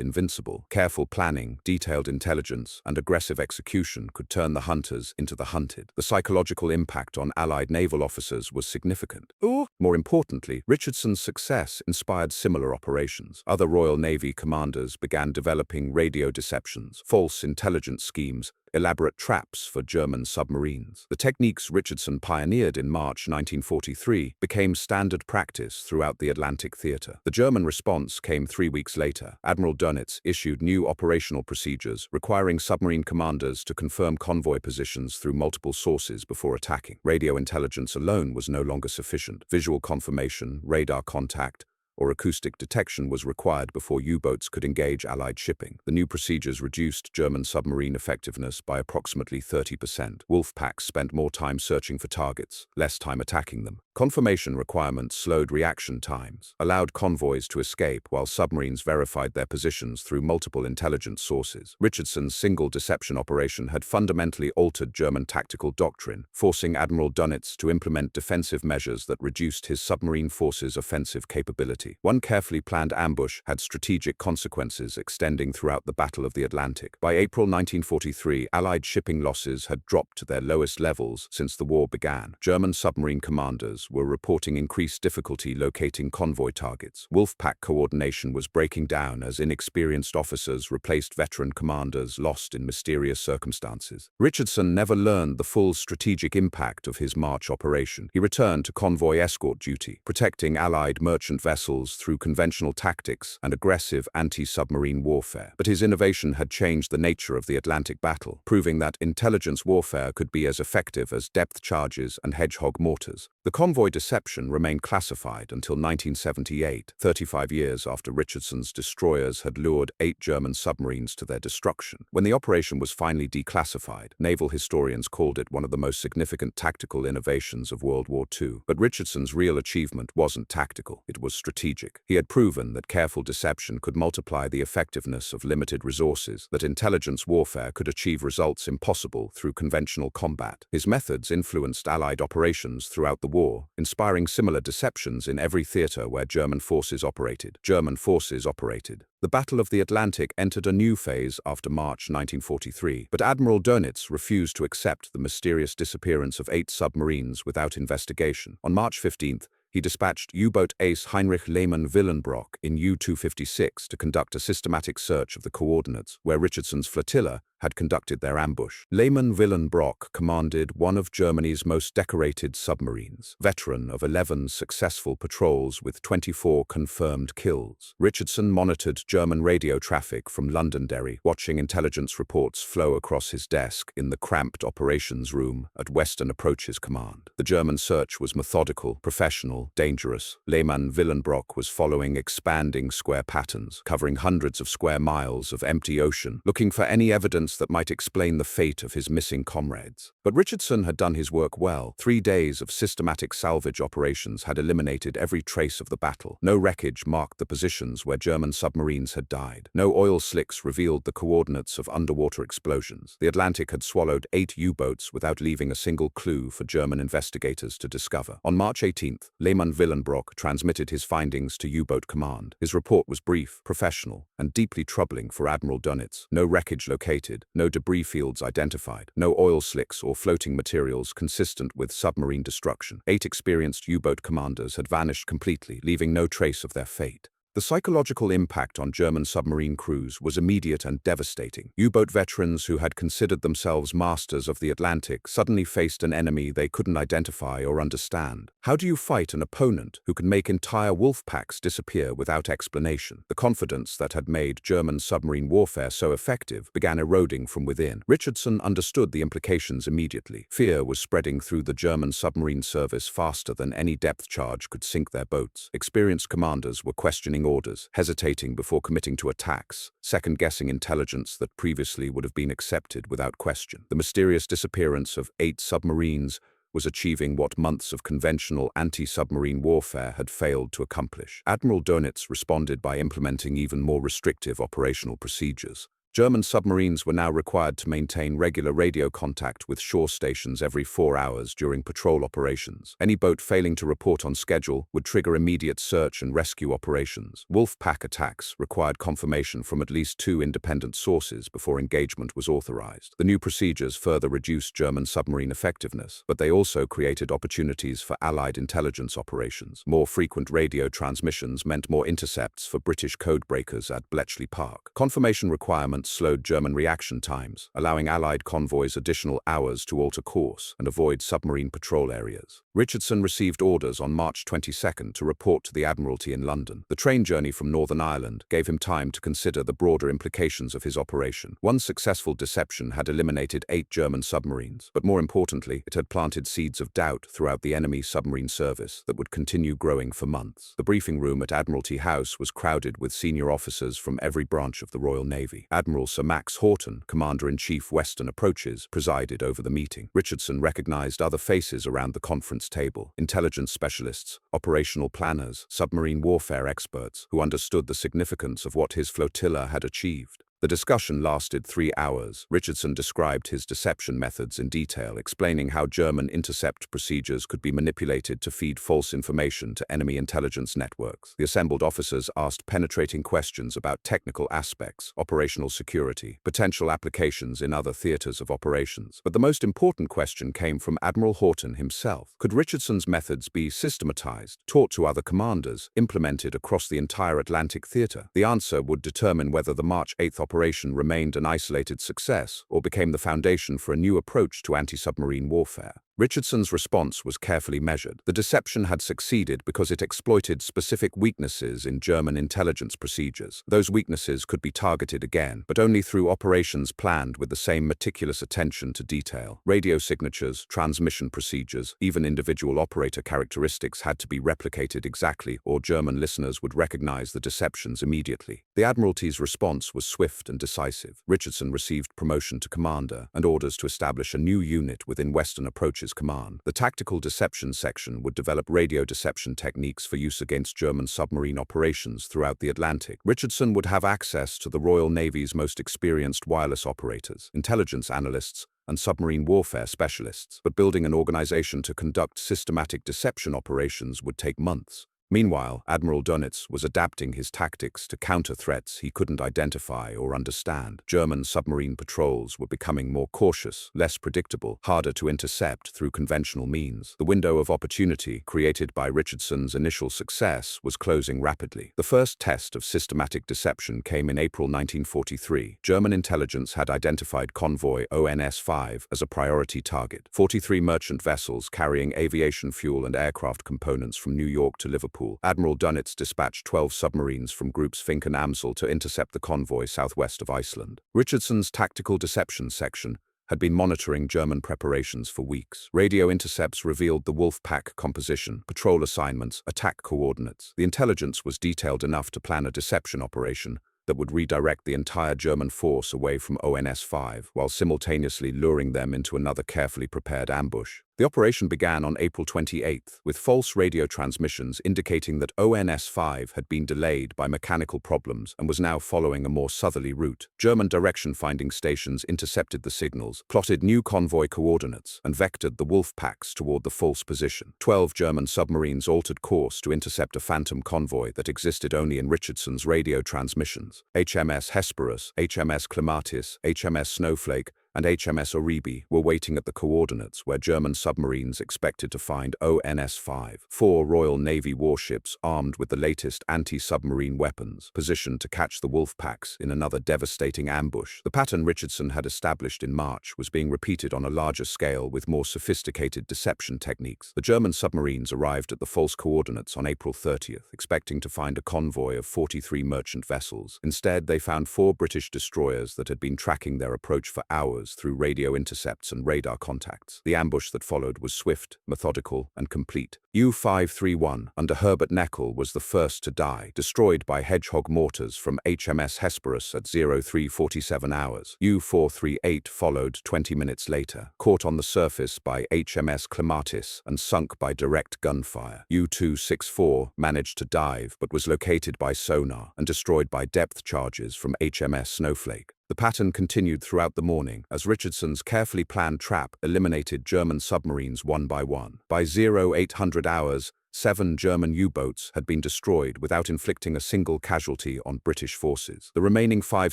invincible. Careful planning, detailed intelligence, and aggressive execution could turn the hunters into the hunted. The psychological impact on Allied naval officers was significant. More importantly, Richardson's success inspired similar operations. Other Royal Navy commanders began developing radio deceptions, false intelligence schemes, elaborate traps for German submarines. The techniques Richardson pioneered in March 1943 became standard practice throughout the Atlantic theater. The German response came 3 weeks later. Admiral Dönitz issued new operational procedures requiring submarine commanders to confirm convoy positions through multiple sources before attacking. Radio intelligence alone was no longer sufficient. Visual confirmation, radar contact, or acoustic detection was required before U-boats could engage Allied shipping. The new procedures reduced German submarine effectiveness by approximately 30%. Wolfpacks spent more time searching for targets, less time attacking them. Confirmation requirements slowed reaction times, allowed convoys to escape while submarines verified their positions through multiple intelligence sources. Richardson's single deception operation had fundamentally altered German tactical doctrine, forcing Admiral Dönitz to implement defensive measures that reduced his submarine forces' offensive capability. One carefully planned ambush had strategic consequences extending throughout the Battle of the Atlantic. By April 1943, Allied shipping losses had dropped to their lowest levels since the war began. German submarine commanders were reporting increased difficulty locating convoy targets. Wolfpack coordination was breaking down as inexperienced officers replaced veteran commanders lost in mysterious circumstances. Richardson never learned the full strategic impact of his March operation. He returned to convoy escort duty, protecting Allied merchant vessels through conventional tactics and aggressive anti-submarine warfare. But his innovation had changed the nature of the Atlantic battle, proving that intelligence warfare could be as effective as depth charges and hedgehog mortars. The convoy deception remained classified until 1978, 35 years after Richardson's destroyers had lured 8 German submarines to their destruction. When the operation was finally declassified, naval historians called it one of the most significant tactical innovations of World War II. But Richardson's real achievement wasn't tactical, it was strategic. He had proven that careful deception could multiply the effectiveness of limited resources, that intelligence warfare could achieve results impossible through conventional combat. His methods influenced Allied operations throughout the war, inspiring similar deceptions in every theater where German forces operated. The Battle of the Atlantic entered a new phase after March 1943, but Admiral Dönitz refused to accept the mysterious disappearance of 8 submarines without investigation. On March 15th, he dispatched U-boat ace Heinrich Lehmann-Willenbrock in U-256 to conduct a systematic search of the coordinates where Richardson's flotilla had conducted their ambush. Lehmann-Willenbrock commanded one of Germany's most decorated submarines, veteran of 11 successful patrols with 24 confirmed kills. Richardson monitored German radio traffic from Londonderry, watching intelligence reports flow across his desk in the cramped operations room at Western Approaches Command. The German search was methodical, professional, dangerous. Lehmann-Willenbrock was following expanding square patterns, covering hundreds of square miles of empty ocean, looking for any evidence that might explain the fate of his missing comrades. But Richardson had done his work well. 3 days of systematic salvage operations had eliminated every trace of the battle. No wreckage marked the positions where German submarines had died. No oil slicks revealed the coordinates of underwater explosions. The Atlantic had swallowed 8 U-boats without leaving a single clue for German investigators to discover. On March 18th, Lehmann-Willenbrock transmitted his findings to U-boat command. His report was brief, professional, and deeply troubling for Admiral Dönitz. No wreckage located, no debris fields identified, no oil slicks or floating materials consistent with submarine destruction. 8 experienced U-boat commanders had vanished completely, leaving no trace of their fate. The psychological impact on German submarine crews was immediate and devastating. U-boat veterans who had considered themselves masters of the Atlantic suddenly faced an enemy they couldn't identify or understand. How do you fight an opponent who can make entire wolf packs disappear without explanation? The confidence that had made German submarine warfare so effective began eroding from within. Richardson understood the implications immediately. Fear was spreading through the German submarine service faster than any depth charge could sink their boats. Experienced commanders were questioning orders, hesitating before committing to attacks, second-guessing intelligence that previously would have been accepted without question. The mysterious disappearance of 8 submarines was achieving what months of conventional anti-submarine warfare had failed to accomplish. Admiral Dönitz responded by implementing even more restrictive operational procedures. German submarines were now required to maintain regular radio contact with shore stations every 4 hours during patrol operations. Any boat failing to report on schedule would trigger immediate search and rescue operations. Wolf pack attacks required confirmation from at least 2 independent sources before engagement was authorized. The new procedures further reduced German submarine effectiveness, but they also created opportunities for Allied intelligence operations. More frequent radio transmissions meant more intercepts for British codebreakers at Bletchley Park. Confirmation requirements slowed German reaction times, allowing Allied convoys additional hours to alter course and avoid submarine patrol areas. Richardson received orders on March 22nd to report to the Admiralty in London. The train journey from Northern Ireland gave him time to consider the broader implications of his operation. One successful deception had eliminated 8 German submarines, but more importantly, it had planted seeds of doubt throughout the enemy submarine service that would continue growing for months. The briefing room at Admiralty House was crowded with senior officers from every branch of the Royal Navy. Admiral Sir Max Horton, Commander-in-Chief Western Approaches, presided over the meeting. Richardson recognized other faces around the conference table: intelligence specialists, operational planners, submarine warfare experts, who understood the significance of what his flotilla had achieved. The discussion lasted 3 hours. Richardson described his deception methods in detail, explaining how German intercept procedures could be manipulated to feed false information to enemy intelligence networks. The assembled officers asked penetrating questions about technical aspects, operational security, potential applications in other theaters of operations. But the most important question came from Admiral Horton himself. Could Richardson's methods be systematized, taught to other commanders, implemented across the entire Atlantic theater? The answer would determine whether the March 8th operation remained an isolated success or became the foundation for a new approach to anti-submarine warfare. Richardson's response was carefully measured. The deception had succeeded because it exploited specific weaknesses in German intelligence procedures. Those weaknesses could be targeted again, but only through operations planned with the same meticulous attention to detail. Radio signatures, transmission procedures, even individual operator characteristics had to be replicated exactly, or German listeners would recognize the deceptions immediately. The Admiralty's response was swift and decisive. Richardson received promotion to commander and orders to establish a new unit within Western Approach's command. The Tactical Deception Section would develop radio deception techniques for use against German submarine operations throughout the Atlantic. Richardson would have access to the Royal Navy's most experienced wireless operators, intelligence analysts, and submarine warfare specialists, but building an organization to conduct systematic deception operations would take months. Meanwhile, Admiral Dönitz was adapting his tactics to counter threats he couldn't identify or understand. German submarine patrols were becoming more cautious, less predictable, harder to intercept through conventional means. The window of opportunity created by Richardson's initial success was closing rapidly. The first test of systematic deception came in April 1943. German intelligence had identified convoy ONS-5 as a priority target. 43 merchant vessels carrying aviation fuel and aircraft components from New York to Liverpool. Admiral Dönitz dispatched 12 submarines from Groups Fink and Amsel to intercept the convoy southwest of Iceland. Richardson's Tactical Deception Section had been monitoring German preparations for weeks. Radio intercepts revealed the wolf pack composition, patrol assignments, attack coordinates. The intelligence was detailed enough to plan a deception operation that would redirect the entire German force away from ONS-5, while simultaneously luring them into another carefully prepared ambush. The operation began on April 28th, with false radio transmissions indicating that ONS-5 had been delayed by mechanical problems and was now following a more southerly route. German direction-finding stations intercepted the signals, plotted new convoy coordinates, and vectored the wolf packs toward the false position. 12 German submarines altered course to intercept a phantom convoy that existed only in Richardson's radio transmissions. HMS Hesperus, HMS Clematis, HMS Snowflake, and HMS Oribe were waiting at the coordinates where German submarines expected to find ONS-5. 4 Royal Navy warships armed with the latest anti-submarine weapons, positioned to catch the wolf packs in another devastating ambush. The pattern Richardson had established in March was being repeated on a larger scale with more sophisticated deception techniques. The German submarines arrived at the false coordinates on April 30th, expecting to find a convoy of 43 merchant vessels. Instead, they found 4 British destroyers that had been tracking their approach for hours through radio intercepts and radar contacts. The ambush that followed was swift, methodical, and complete. U-531, under Herbert Neckel, was the first to die, destroyed by Hedgehog mortars from HMS Hesperus at 03:47 hours. U-438 followed 20 minutes later, caught on the surface by HMS Clematis and sunk by direct gunfire. U-264 managed to dive but was located by sonar and destroyed by depth charges from HMS Snowflake. The pattern continued throughout the morning as Richardson's carefully planned trap eliminated German submarines one by one. By 0800 hours, 7 German U-boats had been destroyed without inflicting a single casualty on British forces. The remaining 5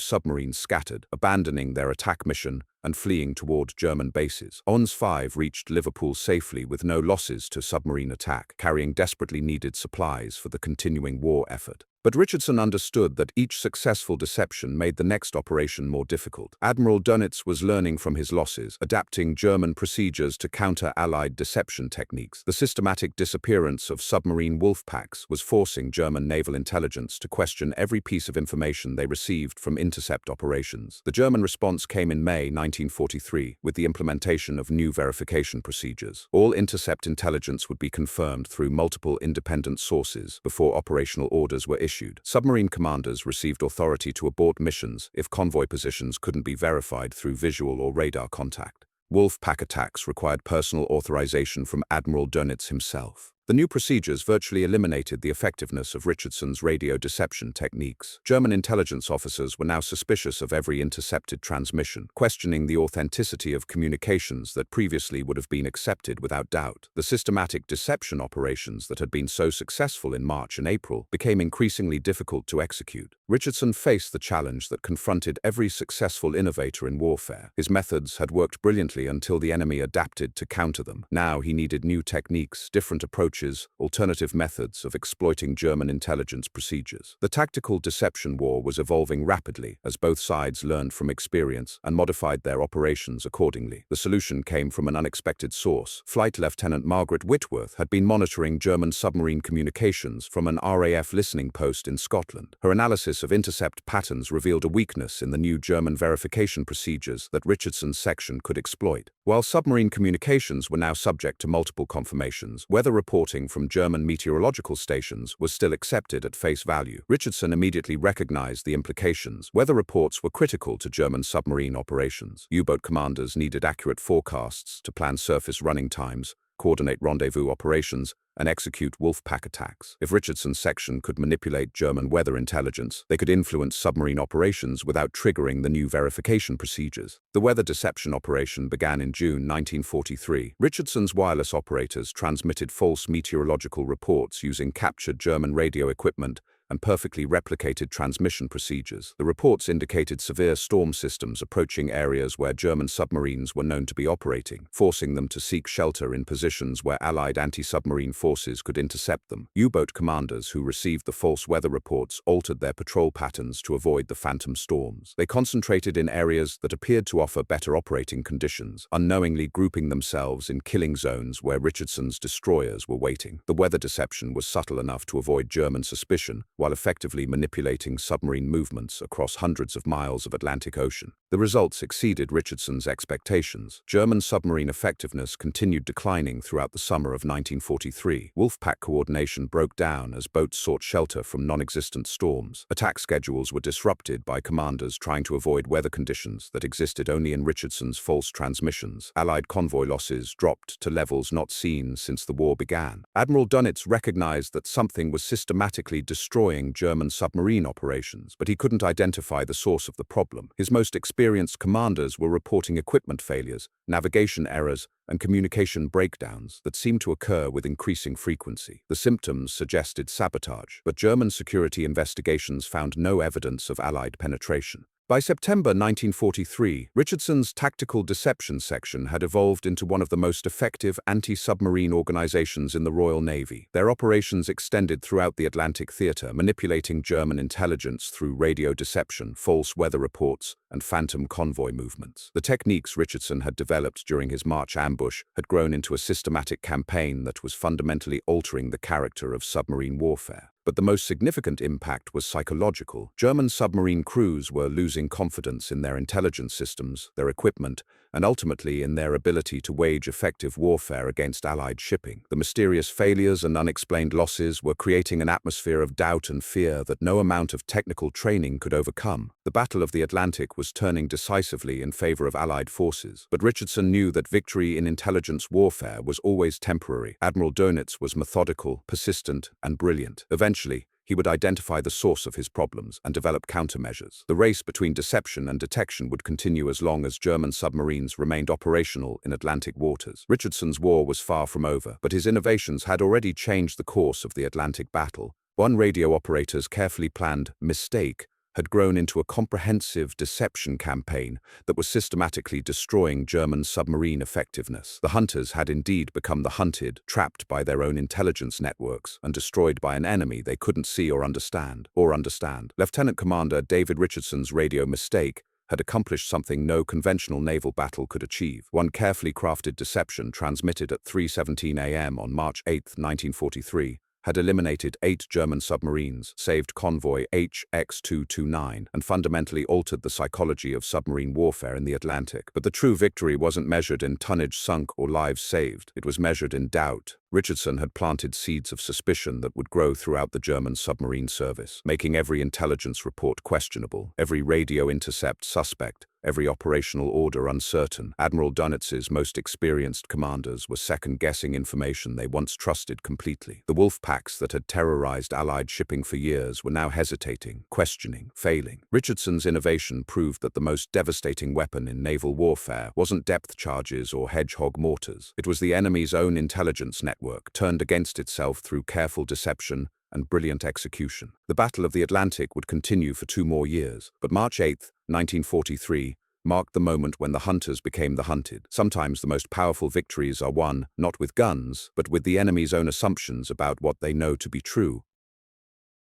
submarines scattered, abandoning their attack mission and fleeing toward German bases. ONS-5 reached Liverpool safely with no losses to submarine attack, carrying desperately needed supplies for the continuing war effort. But Richardson understood that each successful deception made the next operation more difficult. Admiral Dönitz was learning from his losses, adapting German procedures to counter Allied deception techniques. The systematic disappearance of submarine wolf packs was forcing German naval intelligence to question every piece of information they received from intercept operations. The German response came in May 1943 with the implementation of new verification procedures. All intercept intelligence would be confirmed through multiple independent sources before operational orders were issued. Submarine commanders received authority to abort missions if convoy positions couldn't be verified through visual or radar contact. Wolf pack attacks required personal authorization from Admiral Dönitz himself. The new procedures virtually eliminated the effectiveness of Richardson's radio deception techniques. German intelligence officers were now suspicious of every intercepted transmission, questioning the authenticity of communications that previously would have been accepted without doubt. The systematic deception operations that had been so successful in March and April became increasingly difficult to execute. Richardson faced the challenge that confronted every successful innovator in warfare. His methods had worked brilliantly until the enemy adapted to counter them. Now he needed new techniques, different approaches breaches, alternative methods of exploiting German intelligence procedures. The tactical deception war was evolving rapidly as both sides learned from experience and modified their operations accordingly. The solution came from an unexpected source. Flight Lieutenant Margaret Whitworth had been monitoring German submarine communications from an RAF listening post in Scotland. Her analysis of intercept patterns revealed a weakness in the new German verification procedures that Richardson's section could exploit. While submarine communications were now subject to multiple confirmations, weather reporting from German meteorological stations was still accepted at face value. Richardson immediately recognized the implications. Weather reports were critical to German submarine operations. U-boat commanders needed accurate forecasts to plan surface running times, coordinate rendezvous operations, and execute wolf pack attacks. If Richardson's section could manipulate German weather intelligence, they could influence submarine operations without triggering the new verification procedures. The weather deception operation began in June 1943. Richardson's wireless operators transmitted false meteorological reports using captured German radio equipment and perfectly replicated transmission procedures. The reports indicated severe storm systems approaching areas where German submarines were known to be operating, forcing them to seek shelter in positions where Allied anti-submarine forces could intercept them. U-boat commanders who received the false weather reports altered their patrol patterns to avoid the phantom storms. They concentrated in areas that appeared to offer better operating conditions, unknowingly grouping themselves in killing zones where Richardson's destroyers were waiting. The weather deception was subtle enough to avoid German suspicion, while effectively manipulating submarine movements across hundreds of miles of Atlantic Ocean. The results exceeded Richardson's expectations. German submarine effectiveness continued declining throughout the summer of 1943. Wolfpack coordination broke down as boats sought shelter from non-existent storms. Attack schedules were disrupted by commanders trying to avoid weather conditions that existed only in Richardson's false transmissions. Allied convoy losses dropped to levels not seen since the war began. Admiral Dönitz recognized that something was systematically destroying German submarine operations, but he couldn't identify the source of the problem. His most experienced commanders were reporting equipment failures, navigation errors, and communication breakdowns that seemed to occur with increasing frequency. The symptoms suggested sabotage, but German security investigations found no evidence of Allied penetration. By September 1943, Richardson's tactical deception section had evolved into one of the most effective anti-submarine organizations in the Royal Navy. Their operations extended throughout the Atlantic theater, manipulating German intelligence through radio deception, false weather reports, and phantom convoy movements. The techniques Richardson had developed during his March ambush had grown into a systematic campaign that was fundamentally altering the character of submarine warfare. But the most significant impact was psychological. German submarine crews were losing confidence in their intelligence systems, their equipment, and ultimately in their ability to wage effective warfare against Allied shipping. The mysterious failures and unexplained losses were creating an atmosphere of doubt and fear that no amount of technical training could overcome. The Battle of the Atlantic was turning decisively in favor of Allied forces, but Richardson knew that victory in intelligence warfare was always temporary. Admiral Dönitz was methodical, persistent, and brilliant. Eventually, he would identify the source of his problems and develop countermeasures. The race between deception and detection would continue as long as German submarines remained operational in Atlantic waters. Richardson's war was far from over, but his innovations had already changed the course of the Atlantic battle. One radio operator's carefully planned mistake had grown into a comprehensive deception campaign that was systematically destroying German submarine effectiveness. The hunters had indeed become the hunted, trapped by their own intelligence networks and destroyed by an enemy they couldn't see or understand. Lieutenant Commander David Richardson's radio mistake had accomplished something no conventional naval battle could achieve. One carefully crafted deception transmitted at 3:17 a.m. on March 8, 1943, had eliminated 8 German submarines, saved convoy HX-229, and fundamentally altered the psychology of submarine warfare in the Atlantic. But the true victory wasn't measured in tonnage sunk or lives saved. It was measured in doubt. Richardson had planted seeds of suspicion that would grow throughout the German submarine service, making every intelligence report questionable, every radio intercept suspect, every operational order uncertain. Admiral Dönitz's most experienced commanders were second-guessing information they once trusted completely. The wolf packs that had terrorized Allied shipping for years were now hesitating, questioning, failing. Richardson's innovation proved that the most devastating weapon in naval warfare wasn't depth charges or hedgehog mortars. It was the enemy's own intelligence network, turned against itself through careful deception and brilliant execution. The Battle of the Atlantic would continue for 2 more years, but March 8, 1943, marked the moment when the hunters became the hunted. Sometimes the most powerful victories are won, not with guns, but with the enemy's own assumptions about what they know to be true.